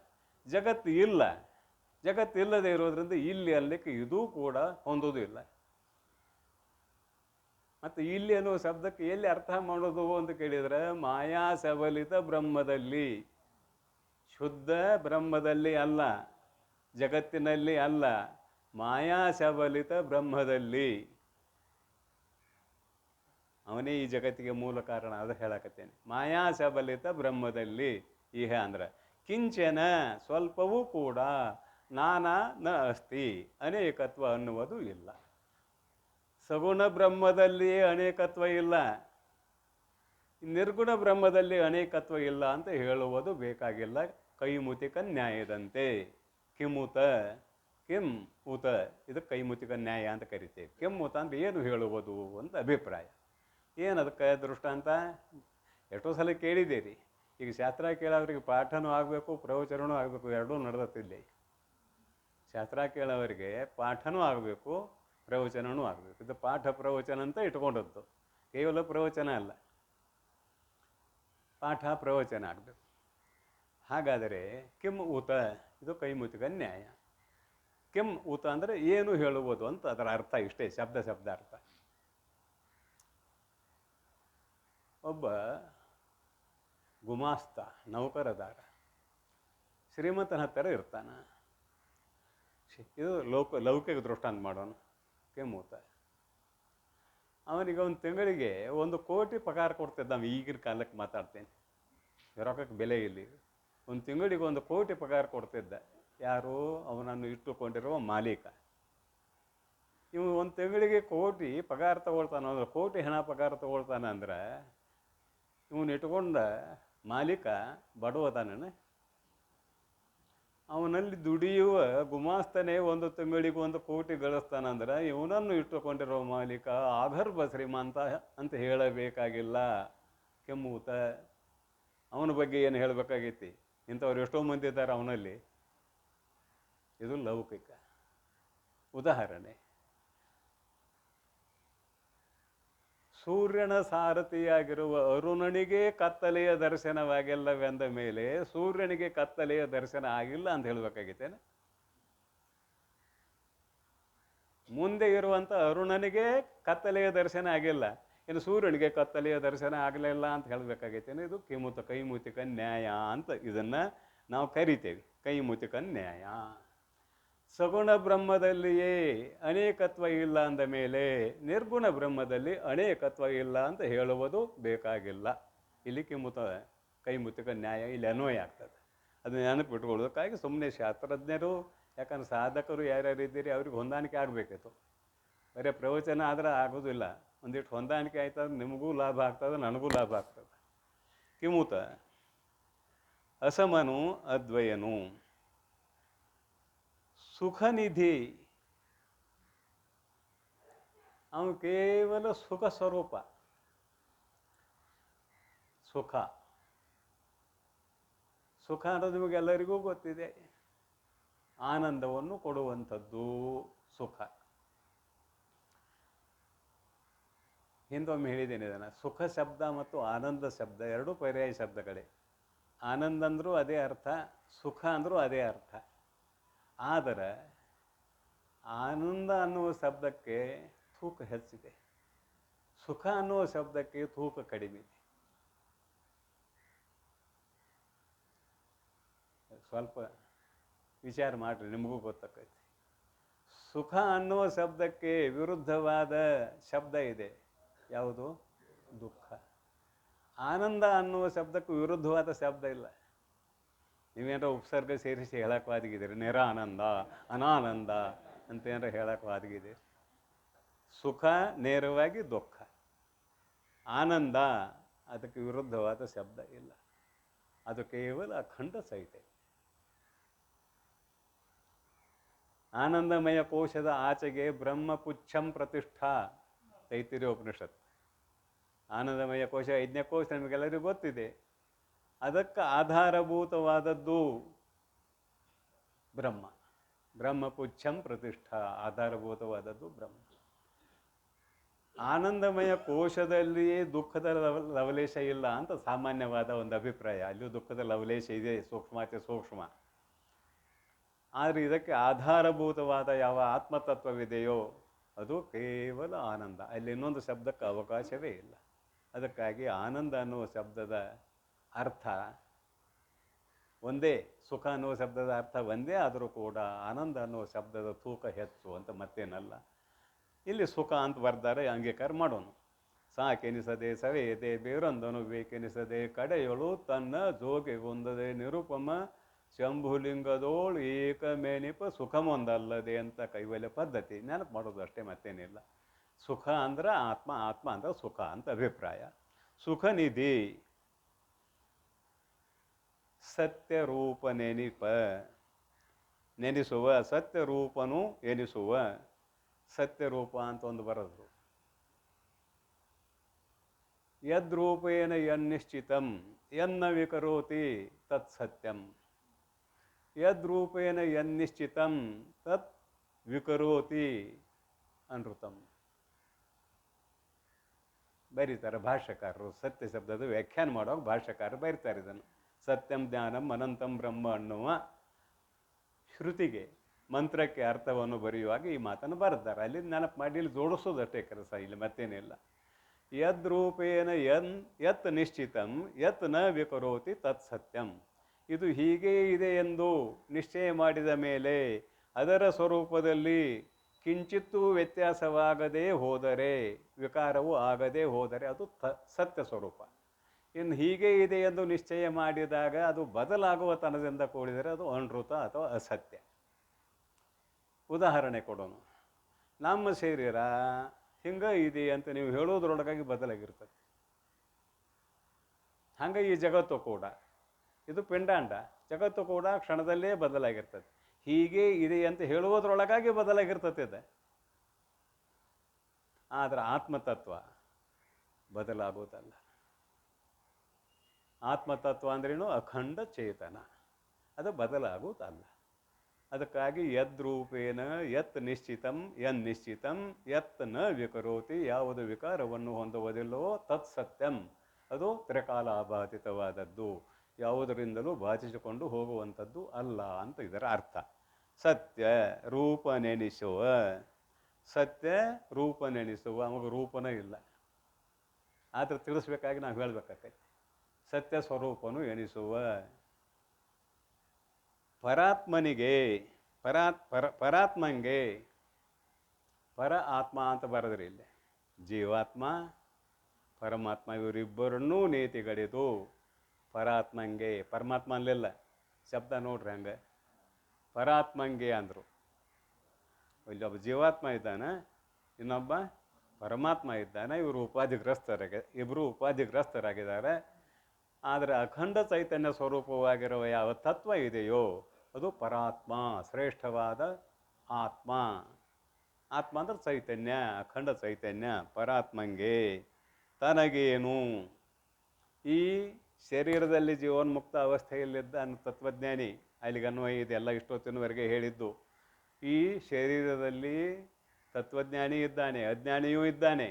ಜಗತ್ತು ಇಲ್ಲ. ಜಗತ್ತು ಇಲ್ಲದೆ ಇರೋದ್ರಿಂದ ಇಲ್ಲಿ ಅನ್ಲಿಕ್ಕೆ ಇದೂ ಕೂಡ ಹೊಂದೋದಿಲ್ಲ. ಮತ್ತು ಇಲ್ಲಿ ಅನ್ನುವ ಶಬ್ದಕ್ಕೆ ಎಲ್ಲಿ ಅರ್ಥ ಮಾಡೋದು ಅಂತ ಕೇಳಿದರೆ, ಮಾಯಾ ಸಬಲಿತ ಬ್ರಹ್ಮದಲ್ಲಿ. ಶುದ್ಧ ಬ್ರಹ್ಮದಲ್ಲಿ ಅಲ್ಲ, ಜಗತ್ತಿನಲ್ಲಿ ಅಲ್ಲ, ಮಾಯಾ ಸಬಲಿತ ಬ್ರಹ್ಮದಲ್ಲಿ. ಅವನೇ ಈ ಜಗತ್ತಿಗೆ ಮೂಲ ಕಾರಣ. ಅದು ಹೇಳಕತ್ತೇನೆ. ಮಾಯಾ ಸಬಲಿತ ಬ್ರಹ್ಮದಲ್ಲಿ. ಇಹ ಅಂದ್ರೆ ಕಿಂಚನ, ಸ್ವಲ್ಪವೂ ಕೂಡ ನಾನಾ ನ ಅಸ್ತಿ, ಅನೇಕತ್ವ ಅನ್ನುವುದು ಇಲ್ಲ. ಸಗುಣ ಬ್ರಹ್ಮದಲ್ಲಿ ಅನೇಕತ್ವ ಇಲ್ಲ, ನಿರ್ಗುಣ ಬ್ರಹ್ಮದಲ್ಲಿ ಅನೇಕತ್ವ ಇಲ್ಲ ಅಂತ ಹೇಳುವುದು ಬೇಕಾಗಿಲ್ಲ. ಕೈಮುತಿಕ ನ್ಯಾಯದಂತೆ. ಕಿಮುತ ಕಿಂ ಉತ, ಇದು ಕೈಮುತಿಕ ನ್ಯಾಯ ಅಂತ ಕರಿತೇವೆ. ಕಿಮ್ಮುತ ಅಂದ್ರೆ ಏನು ಹೇಳುವುದು ಅಂತ ಅಭಿಪ್ರಾಯ. ಏನು ಅದಕ್ಕೆ ದೃಷ್ಟಾಂತ? ಎಷ್ಟೋ ಸಲ ಕೇಳಿದ್ದೀರಿ. ಈಗ ಶಾಸ್ತ್ರ ಕೇಳೋರಿಗೆ ಪಾಠನೂ ಆಗಬೇಕು, ಪ್ರವಚನವೂ ಆಗಬೇಕು, ಎರಡೂ ನಡೆದತ್ತಿಲ್ಲಿ. ಶಾಸ್ತ್ರ ಕೇಳೋರಿಗೆ ಪಾಠನೂ ಆಗಬೇಕು, ಪ್ರವಚನವೂ ಆಗಬೇಕು. ಇದು ಪಾಠ ಪ್ರವಚನ ಅಂತ ಇಟ್ಕೊಂಡದ್ದು. ಕೇವಲ ಪ್ರವಚನ ಅಲ್ಲ, ಪಾಠ ಪ್ರವಚನ ಆಗಬೇಕು. ಹಾಗಾದರೆ ಕಿಂ ಊತ, ಇದು ಕೈಮುತಿಕ ನ್ಯಾಯ. ಕಿಂ ಊತ ಅಂದರೆ ಏನು ಹೇಳುವುದು ಅಂತ ಅದರ ಅರ್ಥ. ಇಷ್ಟೇ ಶಬ್ದ ಶಬ್ದ ಅರ್ಥ. ಒಬ್ಬ ಗುಮಾಸ್ತ, ನೌಕರದಾರ, ಶ್ರೀಮಂತನ ಹತ್ತಿರ ಇರ್ತಾನ. ಇದು ಲೌಕಿಕ ದೃಷ್ಟಾಂತ ಮಾಡೋಣ. ಕೆಮ್ಮೂತ ಅವನಿಗೆ ಒಂದು ತಿಂಗಳಿಗೆ 1 ಕೋಟಿ ಪಗಾರ ಕೊಡ್ತಿದ್ದ. ನಾವು ಈಗಿನ ಕಾಲಕ್ಕೆ ಮಾತಾಡ್ತೇನೆ, ರೊಕ್ಕಕ್ಕೆ ಬೆಲೆ ಇಲ್ಲಿ. ಒಂದು ತಿಂಗಳಿಗೆ 1 ಕೋಟಿ ಪಗಾರ ಕೊಡ್ತಿದ್ದ. ಯಾರು? ಅವನನ್ನು ಇಟ್ಟುಕೊಂಡಿರುವ ಮಾಲೀಕ. ಇವು ಒಂದು ತಿಂಗಳಿಗೆ ಕೋಟಿ ಪಗಾರ ತಗೊಳ್ತಾನ ಅಂದ್ರೆ, ಕೋಟಿ ಹಣ ಪಗಾರ ತಗೊಳ್ತಾನ ಅಂದ್ರೆ, ಇವನು ಇಟ್ಕೊಂಡ ಮಾಲೀಕ ಬಡವದಾನ. ಅವನಲ್ಲಿ ದುಡಿಯುವ ಗುಮಾಸ್ತನೇ 1 ತಿಂಗಳಿಗೆ 1 ಕೋಟಿ ಗಳಿಸ್ತಾನಂದ್ರೆ, ಇವನನ್ನು ಇಟ್ಟುಕೊಂಡಿರೋ ಮಾಲೀಕ ಆಗರ್ಭ ಶ್ರೀಮಂತ ಅಂತ ಹೇಳಬೇಕಾಗಿಲ್ಲ. ಕೆಮ್ಮೂತ. ಅವನ ಬಗ್ಗೆ ಏನು ಹೇಳಬೇಕಾಗೈತಿ? ಇಂಥವ್ರು ಎಷ್ಟೋ ಮಂದಿ ಇದ್ದಾರೆ ಅವನಲ್ಲಿ. ಇದು ಲೌಕಿಕ ಉದಾಹರಣೆ. ಸೂರ್ಯನ ಸಾರಥಿಯಾಗಿರುವ ಅರುಣನಿಗೆ ಕತ್ತಲೆಯ ದರ್ಶನವಾಗಿಲ್ಲವೆಂದ ಮೇಲೆ ಸೂರ್ಯನಿಗೆ ಕತ್ತಲೆಯ ದರ್ಶನ ಆಗಿಲ್ಲ ಅಂತ ಹೇಳಬೇಕಾಗಿತ್ತೇನೆ? ಮುಂದೆ ಇರುವಂಥ ಅರುಣನಿಗೆ ಕತ್ತಲೆಯ ದರ್ಶನ ಆಗಿಲ್ಲ, ಇನ್ನು ಸೂರ್ಯನಿಗೆ ಕತ್ತಲೆಯ ದರ್ಶನ ಆಗಲಿಲ್ಲ ಅಂತ ಹೇಳಬೇಕಾಗೈತೇನೆ? ಇದು ಕೈಮುತಿಕ ನ್ಯಾಯ ಅಂತ ಇದನ್ನು ನಾವು ಕರಿತೇವೆ. ಕೈಮುತಿಕ ನ್ಯಾಯ. ಸಗುಣ ಬ್ರಹ್ಮದಲ್ಲಿಯೇ ಅನೇಕತ್ವ ಇಲ್ಲ ಅಂದ ಮೇಲೆ ನಿರ್ಗುಣ ಬ್ರಹ್ಮದಲ್ಲಿ ಅನೇಕತ್ವ ಇಲ್ಲ ಅಂತ ಹೇಳುವುದು ಬೇಕಾಗಿಲ್ಲ. ಇಲ್ಲಿ ಕೈ ಮುತ್ತಿಕ ನ್ಯಾಯ ಇಲ್ಲಿ ಅನ್ವಯ ಆಗ್ತದೆ. ಅದನ್ನ ನೆನಪಿಟ್ಕೊಳ್ಳೋದಕ್ಕಾಗಿ ಸುಮ್ಮನೆ ಶಾಸ್ತ್ರಜ್ಞರು, ಯಾಕಂದ್ರೆ ಸಾಧಕರು ಯಾರ್ಯಾರು ಇದ್ದೀರಿ ಅವ್ರಿಗೆ ಹೊಂದಾಣಿಕೆ ಆಗಬೇಕಿತ್ತು. ಬರೀ ಪ್ರವಚನ ಆದರೆ ಆಗೋದಿಲ್ಲ. ಒಂದಿಷ್ಟು ಹೊಂದಾಣಿಕೆ ಆಯ್ತಂದ್ರೆ ನಿಮಗೂ ಲಾಭ ಆಗ್ತದೆ, ನನಗೂ ಲಾಭ ಆಗ್ತದೆ. ಕಿಮುತ ಅಸಮನು ಅದ್ವಯನು ಸುಖನಿಧಿ, ಅವನು ಕೇವಲ ಸುಖ ಸ್ವರೂಪ. ಸುಖ ಸುಖ ಅನ್ನೋದು ನಿಮಗೆಲ್ಲರಿಗೂ ಗೊತ್ತಿದೆ. ಆನಂದವನ್ನು ಕೊಡುವಂಥದ್ದು ಸುಖ. ಹಿಂದೊಮ್ಮೆ ಹೇಳಿದ್ದೇನೆ ಇದನ್ನು. ಸುಖ ಶಬ್ದ ಮತ್ತು ಆನಂದ ಶಬ್ದ ಎರಡೂ ಪರ್ಯಾಯ ಶಬ್ದಗಳೇ. ಆನಂದ ಅಂದರೂ ಅದೇ ಅರ್ಥ, ಸುಖ ಅಂದರೂ ಅದೇ ಅರ್ಥ. ಆದರೆ ಆನಂದ ಅನ್ನುವ ಶಬ್ದಕ್ಕೆ ತೂಕ ಹೆಚ್ಚಿದೆ, ಸುಖ ಅನ್ನುವ ಶಬ್ದಕ್ಕೆ ತೂಕ ಕಡಿಮೆ ಇದೆ. ಸ್ವಲ್ಪ ವಿಚಾರ ಮಾಡಿರಿ, ನಿಮಗೂ ಗೊತ್ತಾಕೈತಿ. ಸುಖ ಅನ್ನುವ ಶಬ್ದಕ್ಕೆ ವಿರುದ್ಧವಾದ ಶಬ್ದ ಇದೆ, ಯಾವುದು? ದುಃಖ. ಆನಂದ ಅನ್ನುವ ಶಬ್ದಕ್ಕೂ ವಿರುದ್ಧವಾದ ಶಬ್ದ ಇಲ್ಲ. ನೀವೇನಾರ ಉಪಸರ್ಗ ಸೇರಿಸಿ ಹೇಳಕ್ಕೆ ವಾದಿಗಿದ್ದೀರಿ, ನಿರಾನಂದ, ಅನಾನಂದ ಅಂತ ಏನಾರ ಹೇಳಕ್ಕೆ ವಾದಿಗಿದ್ದೀರಿ. ಸುಖ ನೇರವಾಗಿ ದುಃಖ, ಆನಂದ ಅದಕ್ಕೆ ವಿರುದ್ಧವಾದ ಶಬ್ದ ಇಲ್ಲ. ಅದು ಕೇವಲ ಅಖಂಡ ಸಹಿತ. ಆನಂದಮಯ ಕೋಶದ ಆಚೆಗೆ ಬ್ರಹ್ಮಪುಚ್ಛಂ ಪ್ರತಿಷ್ಠಾ, ತೈತಿರಿ ಉಪನಿಷತ್. ಆನಂದಮಯ ಕೋಶ 5ನೇ ಕೋಶ ನಿಮಗೆಲ್ಲರಿಗೂ ಗೊತ್ತಿದೆ. ಅದಕ್ಕೆ ಆಧಾರಭೂತವಾದದ್ದು ಬ್ರಹ್ಮ. ಬ್ರಹ್ಮಪುಚ್ಛಂ ಪ್ರತಿಷ್ಠಾ, ಆಧಾರಭೂತವಾದದ್ದು ಬ್ರಹ್ಮ. ಆನಂದಮಯ ಕೋಶದಲ್ಲಿಯೇ ದುಃಖದ ಲವಲೇಶ ಇಲ್ಲ ಅಂತ ಸಾಮಾನ್ಯವಾದ ಒಂದು ಅಭಿಪ್ರಾಯ. ಅಲ್ಲಿಯೂ ದುಃಖದ ಲವಲೇಶ ಇದೆ, ಸೂಕ್ಷ್ಮಾತಿ ಸೂಕ್ಷ್ಮ. ಆದರೆ ಇದಕ್ಕೆ ಆಧಾರಭೂತವಾದ ಯಾವ ಆತ್ಮತತ್ವವಿದೆಯೋ ಅದು ಕೇವಲ ಆನಂದ. ಅಲ್ಲಿ ಇನ್ನೊಂದು ಶಬ್ದಕ್ಕೆ ಅವಕಾಶವೇ ಇಲ್ಲ. ಅದಕ್ಕಾಗಿ ಆನಂದ ಅನ್ನುವ ಶಬ್ದದ ಅರ್ಥ ಒಂದೇ, ಸುಖ ಅನ್ನುವ ಶಬ್ದದ ಅರ್ಥ ಒಂದೇ. ಆದರೂ ಕೂಡ ಆನಂದ ಅನ್ನುವ ಶಬ್ದದ ತೂಕ ಹೆಚ್ಚು ಅಂತ ಮತ್ತೇನಲ್ಲ. ಇಲ್ಲಿ ಸುಖ ಅಂತ ಬರ್ತಾರೆ, ಅಂಗೀಕಾರ ಮಾಡೋಣ. ಸಾಕೆನಿಸದೆ ಸವೆಯದೆ ಬೇರೊಂದನು ಬೇಕೆನಿಸದೆ ಕಡೆಯೊಳು ತನ್ನ ಜೋಗೆಗೊಂದದೆ ನಿರುಪಮ ಶಂಭುಲಿಂಗದೋಳು ಏಕಮೇನಿಪ ಸುಖಮೊಂದಲ್ಲದೆ ಅಂತ ಕೈವಲ್ಯ ಪದ್ಧತಿ ನೆನಪು ಮಾಡೋದು ಅಷ್ಟೇ, ಮತ್ತೇನಿಲ್ಲ. ಸುಖ ಅಂದ್ರೆ ಆತ್ಮ, ಆತ್ಮ ಅಂದ್ರೆ ಸುಖ ಅಂತ ಅಭಿಪ್ರಾಯ. ಸುಖನಿಧಿ ಸತ್ಯರೂಪ ನೆನೆಸುವ, ಸತ್ಯರೂಪನು ಎನಿಸುವ. ಸತ್ಯರೂಪ ಅಂತ ಒಂದು ಬರೆದ್ರು. ಯದ್ರೂಪೇಣ ಯನ್ನಿಶ್ಚಿತಂ ಯನ್ನ ವಿಕರೋತಿ ತತ್ ಸತ್ಯಂ. ಯದ್ರೂಪೇಣ ಯನ್ನಿಶ್ಚಿತಂ ತತ್ ವಿಕರೋತಿ ಅನೃತಂ. ಬರೀತಾರೆ ಭಾಷ್ಯಕಾರರು. ಸತ್ಯ ಶಬ್ದದ ವ್ಯಾಖ್ಯಾನ ಮಾಡುವಾಗ ಭಾಷ್ಯಕಾರರು ಬರೀತಾರೆ ಇದನ್ನು. ಸತ್ಯಂ ಜ್ಞಾನಂ ಅನಂತಂ ಬ್ರಹ್ಮ ಅನ್ನುವ ಶ್ರುತಿಗೆ, ಮಂತ್ರಕ್ಕೆ ಅರ್ಥವನ್ನು ಬರೆಯುವಾಗ ಈ ಮಾತನ್ನು ಬರೆದ್ದಾರೆ. ಅಲ್ಲಿ ನೆನಪು ಮಾಡಿ ಇಲ್ಲಿ ಜೋಡಿಸೋದಷ್ಟೇ ಕೆಲಸ, ಇಲ್ಲಿ ಮತ್ತೇನಿಲ್ಲ. ಯದ್ರೂಪೇಣ ಯತ್ ನಿಶ್ಚಿತಂ ಯತ್ ನ ವಿಕರೋತಿ ತತ್ ಸತ್ಯಂ. ಇದು ಹೀಗೇ ಇದೆ ಎಂದು ನಿಶ್ಚಯ ಮಾಡಿದ ಮೇಲೆ ಅದರ ಸ್ವರೂಪದಲ್ಲಿ ಕಿಂಚಿತ್ತೂ ವ್ಯತ್ಯಾಸವಾಗದೇ ಹೋದರೆ, ವಿಕಾರವು ಆಗದೇ ಹೋದರೆ ಅದು ಸತ್ಯ ಸ್ವರೂಪ. ಇನ್ನು ಹೀಗೆ ಇದೆ ಎಂದು ನಿಶ್ಚಯ ಮಾಡಿದಾಗ ಅದು ಬದಲಾಗುವ ತನದಿಂದ ಕೂಡಿದರೆ ಅದು ಅನೃತ ಅಥವಾ ಅಸತ್ಯ. ಉದಾಹರಣೆ ಕೊಡೋಣ. ನಮ್ಮ ಶರೀರ ಹಿಂಗೆ ಇದೆ ಅಂತ ನೀವು ಹೇಳೋದ್ರೊಳಗಾಗಿ ಬದಲಾಗಿರ್ತದೆ. ಹಂಗೆ ಈ ಜಗತ್ತು ಕೂಡ, ಇದು ಪಿಂಡಾಂಡ, ಜಗತ್ತು ಕೂಡ ಕ್ಷಣದಲ್ಲೇ ಬದಲಾಗಿರ್ತದೆ. ಹೀಗೆ ಇದೆ ಅಂತ ಹೇಳುವುದರೊಳಗಾಗಿ ಬದಲಾಗಿರ್ತದೆ ಇದೆ. ಆದರೆ ಆತ್ಮತತ್ವ ಬದಲಾಗುವುದಲ್ಲ. ಆತ್ಮತತ್ವ ಅಂದ್ರೇನು? ಅಖಂಡ ಚೇತನ, ಅದು ಬದಲಾಗುವುದಲ್ಲ. ಅದಕ್ಕಾಗಿ ಯದ್ರೂಪೇನ ಯತ್ ನಿಶ್ಚಿತಂ ಯನ್ನಿಶ್ಚಿತಂ ಯತ್ ನ ವಿಕರೋತಿ, ಯಾವುದು ವಿಕಾರವನ್ನು ಹೊಂದುವುದಿಲ್ಲವೋ ತತ್ ಸತ್ಯಂ, ಅದು ತ್ರಿಕಾಲಾಬಾಧಿತವಾದದ್ದು, ಯಾವುದರಿಂದಲೂ ಬಾಧಿಸಿಕೊಂಡು ಹೋಗುವಂಥದ್ದು ಅಲ್ಲ ಅಂತ ಇದರ ಅರ್ಥ. ಸತ್ಯ ರೂಪ ನೆನೆಸುವ, ಸತ್ಯ ರೂಪ ನೆನೆಸುವ, ಅವಾಗ ರೂಪನೇ ಇಲ್ಲ. ಆದರೆ ತಿಳಿಸ್ಬೇಕಾಗಿ ನಾವು ಹೇಳಬೇಕಾಗೈತಿ. ಸತ್ಯ ಸ್ವರೂಪನು ಎನಿಸುವ. ಪರಾತ್ಮನಿಗೆ ಪರಾತ್ಮಂಗೆ ಪರ ಆತ್ಮ ಅಂತ ಬರೆದ್ರಿ ಇಲ್ಲಿ. ಜೀವಾತ್ಮ ಪರಮಾತ್ಮ ಇವರಿಬ್ಬರನ್ನೂ ನೀತಿಗಡಿದು ಪರಾತ್ಮಂಗೆ, ಪರಮಾತ್ಮ ಅಲ್ಲಿಲ್ಲ, ಶಬ್ದ ನೋಡ್ರಿ ಹಂಗೆ ಪರಾತ್ಮಂಗೆ ಅಂದರು. ಇಲ್ಲೊಬ್ಬ ಜೀವಾತ್ಮ ಇದ್ದಾನೆ, ಇನ್ನೊಬ್ಬ ಪರಮಾತ್ಮ ಇದ್ದಾನೆ. ಇವರು ಇಬ್ಬರು ಉಪಾಧಿಗ್ರಸ್ತರಾಗಿದ್ದಾರೆ. ಆದರೆ ಅಖಂಡ ಚೈತನ್ಯ ಸ್ವರೂಪವಾಗಿರುವ ಯಾವ ತತ್ವ ಇದೆಯೋ ಅದು ಪರಾತ್ಮ, ಶ್ರೇಷ್ಠವಾದ ಆತ್ಮ. ಆತ್ಮ ಅಂದ್ರೆ ಚೈತನ್ಯ, ಅಖಂಡ ಚೈತನ್ಯ. ಪರಾತ್ಮಂಗೆ ತನಗೇನು, ಈ ಶರೀರದಲ್ಲಿ ಜೀವನ್ಮುಕ್ತ ಅವಸ್ಥೆಯಲ್ಲಿದ್ದ ತತ್ವಜ್ಞಾನಿ, ಅಲ್ಲಿಗೆ ಅನ್ವಯ ಇದೆಲ್ಲ ಇಷ್ಟೊತ್ತಿನವರೆಗೆ ಹೇಳಿದ್ದು. ಈ ಶರೀರದಲ್ಲಿ ತತ್ವಜ್ಞಾನಿ ಇದ್ದಾನೆ, ಅಜ್ಞಾನಿಯೂ ಇದ್ದಾನೆ.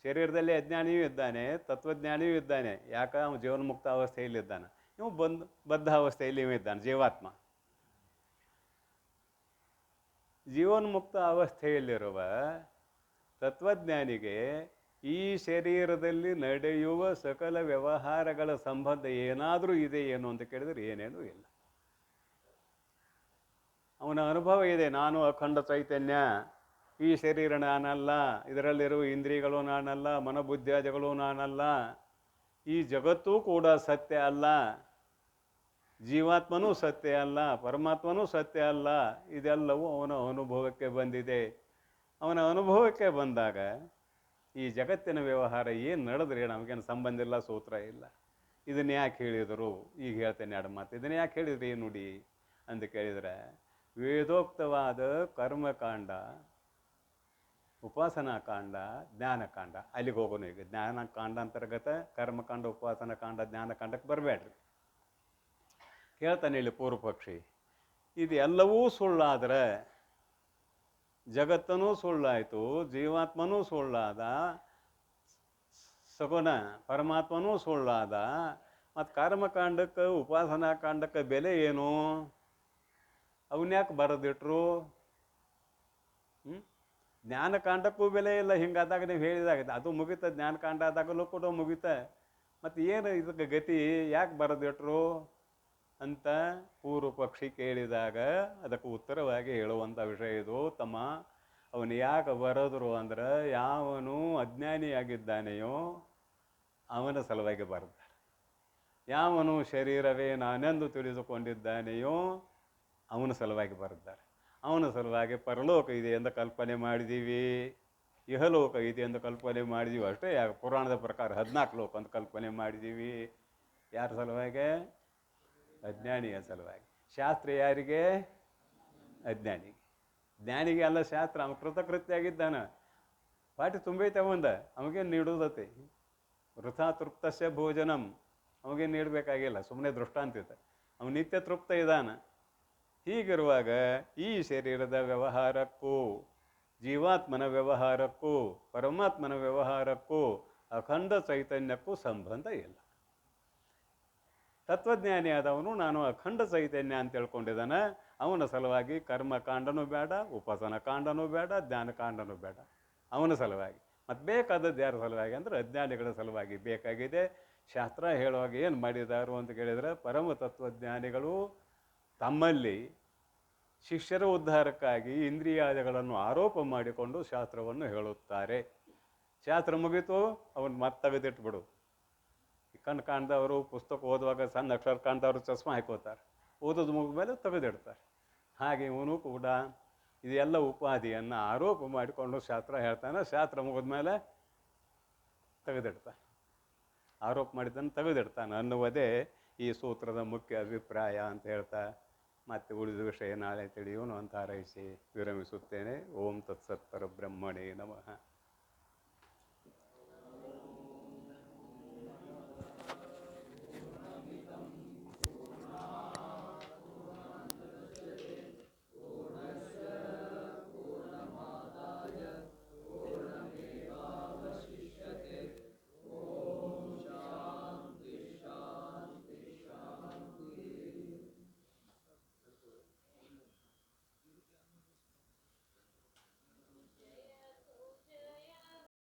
ಶರೀರದಲ್ಲಿ ಅಜ್ಞಾನಿಯೂ ಇದ್ದಾನೆ, ತತ್ವಜ್ಞಾನಿಯೂ ಇದ್ದಾನೆ. ಯಾಕೆ? ಅವನು ಜೀವನ್ಮುಕ್ತ ಅವಸ್ಥೆಯಲ್ಲಿದ್ದಾನೆ. ಇವು ಬದ್ಧ ಅವಸ್ಥೆಯಲ್ಲಿ ಇವ ಇದ್ದಾನೆ, ಜೀವಾತ್ಮ. ಜೀವನ್ಮುಕ್ತ ಅವಸ್ಥೆಯಲ್ಲಿರುವ ತತ್ವಜ್ಞಾನಿಗೆ ಈ ಶರೀರದಲ್ಲಿ ನಡೆಯುವ ಸಕಲ ವ್ಯವಹಾರಗಳ ಸಂಬಂಧ ಏನಾದರೂ ಇದೆ ಏನು ಅಂತ ಕೇಳಿದ್ರೆ ಏನೇನೂ ಇಲ್ಲ. ಅವನ ಅನುಭವ ಇದೆ, ನಾನು ಅಖಂಡ ಚೈತನ್ಯ, ಈ ಶರೀರ ನಾನಲ್ಲ, ಇದರಲ್ಲಿರುವ ಇಂದ್ರಿಯಗಳು ನಾನಲ್ಲ, ಮನೋಬುದ್ಧಿಯಾದಿಗಳು ನಾನಲ್ಲ, ಈ ಜಗತ್ತೂ ಕೂಡ ಸತ್ಯ ಅಲ್ಲ, ಜೀವಾತ್ಮನೂ ಸತ್ಯ ಅಲ್ಲ, ಪರಮಾತ್ಮನೂ ಸತ್ಯ ಅಲ್ಲ. ಇದೆಲ್ಲವೂ ಅವನ ಅನುಭವಕ್ಕೆ ಬಂದಿದೆ. ಅವನ ಅನುಭವಕ್ಕೆ ಬಂದಾಗ ಈ ಜಗತ್ತಿನ ವ್ಯವಹಾರ ಏನು ನಡೆದ್ರೆ ನಮಗೇನು ಸಂಬಂಧ ಇಲ್ಲ, ಸೂತ್ರ ಇಲ್ಲ. ಇದನ್ನು ಯಾಕೆ ಹೇಳಿದರು? ಈಗ ಹೇಳ್ತೇನೆ ಎರಡು ಮಾತು. ಇದನ್ನು ಯಾಕೆ ಹೇಳಿದ್ರಿ ಈ ನುಡಿ ಅಂತ ಕೇಳಿದರೆ, ವೇದೋಕ್ತವಾದ ಕರ್ಮಕಾಂಡ, ಉಪಾಸನಾಕಾಂಡ, ಜ್ಞಾನಕಾಂಡ, ಅಲ್ಲಿಗೆ ಹೋಗೋಣ. ಈಗ ಜ್ಞಾನಕಾಂಡ ಅಂತರ್ಗತ ಕರ್ಮಕಾಂಡ, ಉಪಾಸನಾಕಾಂಡ, ಜ್ಞಾನಕಾಂಡಕ್ಕೆ ಬರಬೇಡ್ರಿ. ಕೇಳ್ತಾನೆ ಇಲ್ಲಿ ಪೂರ್ವ ಪಕ್ಷಿ, ಇದು ಎಲ್ಲವೂ ಸುಳ್ಳಾದರೆ ಜಗತ್ತನೂ ಸುಳ್ಳಾಯಿತು, ಜೀವಾತ್ಮನೂ ಸುಳ್ಳಾದ, ಸಗುಣ ಪರಮಾತ್ಮನೂ ಸುಳ್ಳಾದ, ಮತ್ತು ಕರ್ಮಕಾಂಡಕ್ಕೆ ಉಪಾಸನಾಕಾಂಡಕ್ಕೆ ಬೆಲೆ ಏನು? ಅವನ್ಯಾಕೆ ಬರೆದಿಟ್ರು? ಜ್ಞಾನಕಾಂಡಕ್ಕೂ ಬೆಲೆ ಇಲ್ಲ. ಹಿಂಗಾದಾಗ ನೀವು ಹೇಳಿದಾಗ ಅದು ಮುಗಿತ, ಜ್ಞಾನಕಾಂಡ ಆದಾಗಲೂ ಕೂಡ ಮುಗಿತ. ಮತ್ತು ಏನು ಇದಕ್ಕೆ ಗತಿ? ಯಾಕೆ ಬರೆದಿಟ್ರು ಅಂತ ಪೂರ್ವ ಪಕ್ಷಿ ಕೇಳಿದಾಗ ಅದಕ್ಕೆ ಉತ್ತರವಾಗಿ ಹೇಳುವಂಥ ವಿಷಯ ಇದು. ತಮ್ಮ, ಅವನು ಯಾಕೆ ಬರೆದ್ರು ಅಂದ್ರೆ, ಯಾವನು ಅಜ್ಞಾನಿಯಾಗಿದ್ದಾನೆಯೋ ಅವನ ಸಲುವಾಗಿ ಬರೆದಾರೆ. ಯಾವನು ಶರೀರವೇ ನಾನೆಂದು ತಿಳಿದುಕೊಂಡಿದ್ದಾನೆಯೋ ಅವನ ಸಲುವಾಗಿ ಬರೆದ್ದಾರೆ. ಅವನ ಸಲುವಾಗಿ ಪರಲೋಕ ಇದೆ ಎಂದು ಕಲ್ಪನೆ ಮಾಡಿದ್ದೀವಿ, ಇಹಲೋಕ ಇದೆ ಎಂದು ಕಲ್ಪನೆ ಮಾಡಿದ್ದೀವಿ. ಅಷ್ಟೇ ಯಾಕೆ? ಪುರಾಣದ ಪ್ರಕಾರ 14 ಲೋಕ ಅಂತ ಕಲ್ಪನೆ ಮಾಡಿದ್ದೀವಿ. ಯಾರ ಸಲುವಾಗಿ? ಅಜ್ಞಾನಿಯ ಸಲುವಾಗಿ. ಶಾಸ್ತ್ರ ಯಾರಿಗೆ? ಅಜ್ಞಾನಿಗೆ. ಜ್ಞಾನಿಗೆ ಅಲ್ಲ ಶಾಸ್ತ್ರ. ಅವನು ಕೃತಕೃತ್ಯ ಆಗಿದ್ದಾನೆ, ಪಾಟಿ ತುಂಬೈತೆ ಅವಂದ, ಅವಗೇನು ನೀಡುವುದತೆ. ವೃಥಾ ತೃಪ್ತಸ್ಯ ಭೋಜನಂ, ಅವಗೇನು ನೀಡಬೇಕಾಗಿಲ್ಲ, ಸುಮ್ಮನೆ ದೃಷ್ಟಾಂತಿತ. ಅವನು ನಿತ್ಯ ತೃಪ್ತ ಇದ್ದಾನೆ. ಹೀಗಿರುವಾಗ ಈ ಶರೀರದ ವ್ಯವಹಾರಕ್ಕೂ, ಜೀವಾತ್ಮನ ವ್ಯವಹಾರಕ್ಕೂ, ಪರಮಾತ್ಮನ ವ್ಯವಹಾರಕ್ಕೂ, ಅಖಂಡ ಚೈತನ್ಯಕ್ಕೂ ಸಂಬಂಧ ಇಲ್ಲ. ತತ್ವಜ್ಞಾನಿ ಆದವನು ನಾನು ಅಖಂಡ ಚೈತನ್ಯ ಅಂತ ತಿಳ್ಕೊಂಡಿದ್ದಾನೆ. ಅವನ ಸಲುವಾಗಿ ಕರ್ಮಕಾಂಡನೂ ಬೇಡ, ಉಪಾಸನ ಕಾಂಡನೂ ಬೇಡ, ಜ್ಞಾನಕಾಂಡನೂ ಬೇಡ. ಅವನ ಸಲುವಾಗಿ. ಮತ್ತು ಬೇಕಾದದ್ದು ಯಾರ ಸಲುವಾಗಿ ಅಂದರೆ ಅಜ್ಞಾನಿಗಳ ಸಲುವಾಗಿ ಬೇಕಾಗಿದೆ. ಶಾಸ್ತ್ರ ಹೇಳುವಾಗ ಏನು ಮಾಡಿದಾರು ಅಂತ ಕೇಳಿದರೆ, ಪರಮ ತತ್ವಜ್ಞಾನಿಗಳು ತಮ್ಮಲ್ಲಿ ಶಿಷ್ಯರ ಉದ್ಧಾರಕ್ಕಾಗಿ ಇಂದ್ರಿಯಾದಿಗಳನ್ನು ಆರೋಪ ಮಾಡಿಕೊಂಡು ಶಾಸ್ತ್ರವನ್ನು ಹೇಳುತ್ತಾರೆ. ಶಾಸ್ತ್ರ ಮುಗಿತು, ಅವನು ಮತ್ತೆ ತೆಗೆದಿಟ್ಬಿಡು. ಕಣ್ಣು ಕಾಣ್ದವರು ಪುಸ್ತಕ ಓದುವಾಗ ಸಣ್ಣ ಅಕ್ಷರ ಕಾಣ್ದವರು ಚಸ್ಮಾ ಹಾಕೋತಾರೆ, ಓದೋದು ಮುಗಿದ ಮೇಲೆ ತೆಗೆದಿಡ್ತಾರೆ. ಹಾಗೆ ಇವನು ಕೂಡ ಇದೆಲ್ಲ ಉಪಾಧಿಯನ್ನು ಆರೋಪ ಮಾಡಿಕೊಂಡು ಶಾಸ್ತ್ರ ಹೇಳ್ತಾನೆ. ಶಾಸ್ತ್ರ ಮುಗಿದ ಮೇಲೆ ತೆಗೆದಿಡ್ತಾನೆ, ಆರೋಪ ಮಾಡಿದ್ದನ್ನು ತೆಗೆದಿಡ್ತಾನೆ ಅನ್ನುವುದೇ ಈ ಸೂತ್ರದ ಮುಖ್ಯ ಅಭಿಪ್ರಾಯ ಅಂತ ಹೇಳ್ತಾ ಮತ್ತೆ ಉಳಿದ ವಿಷಯ ನಾಳೆ ತಿಳಿಯೋನು ಅಂತ ಹಾರೈಸಿ ವಿರಮಿಸುತ್ತೇನೆ. ಓಂ ತತ್ಸತ್ ಪರಬ್ರಹ್ಮಣೇ ನಮಃ.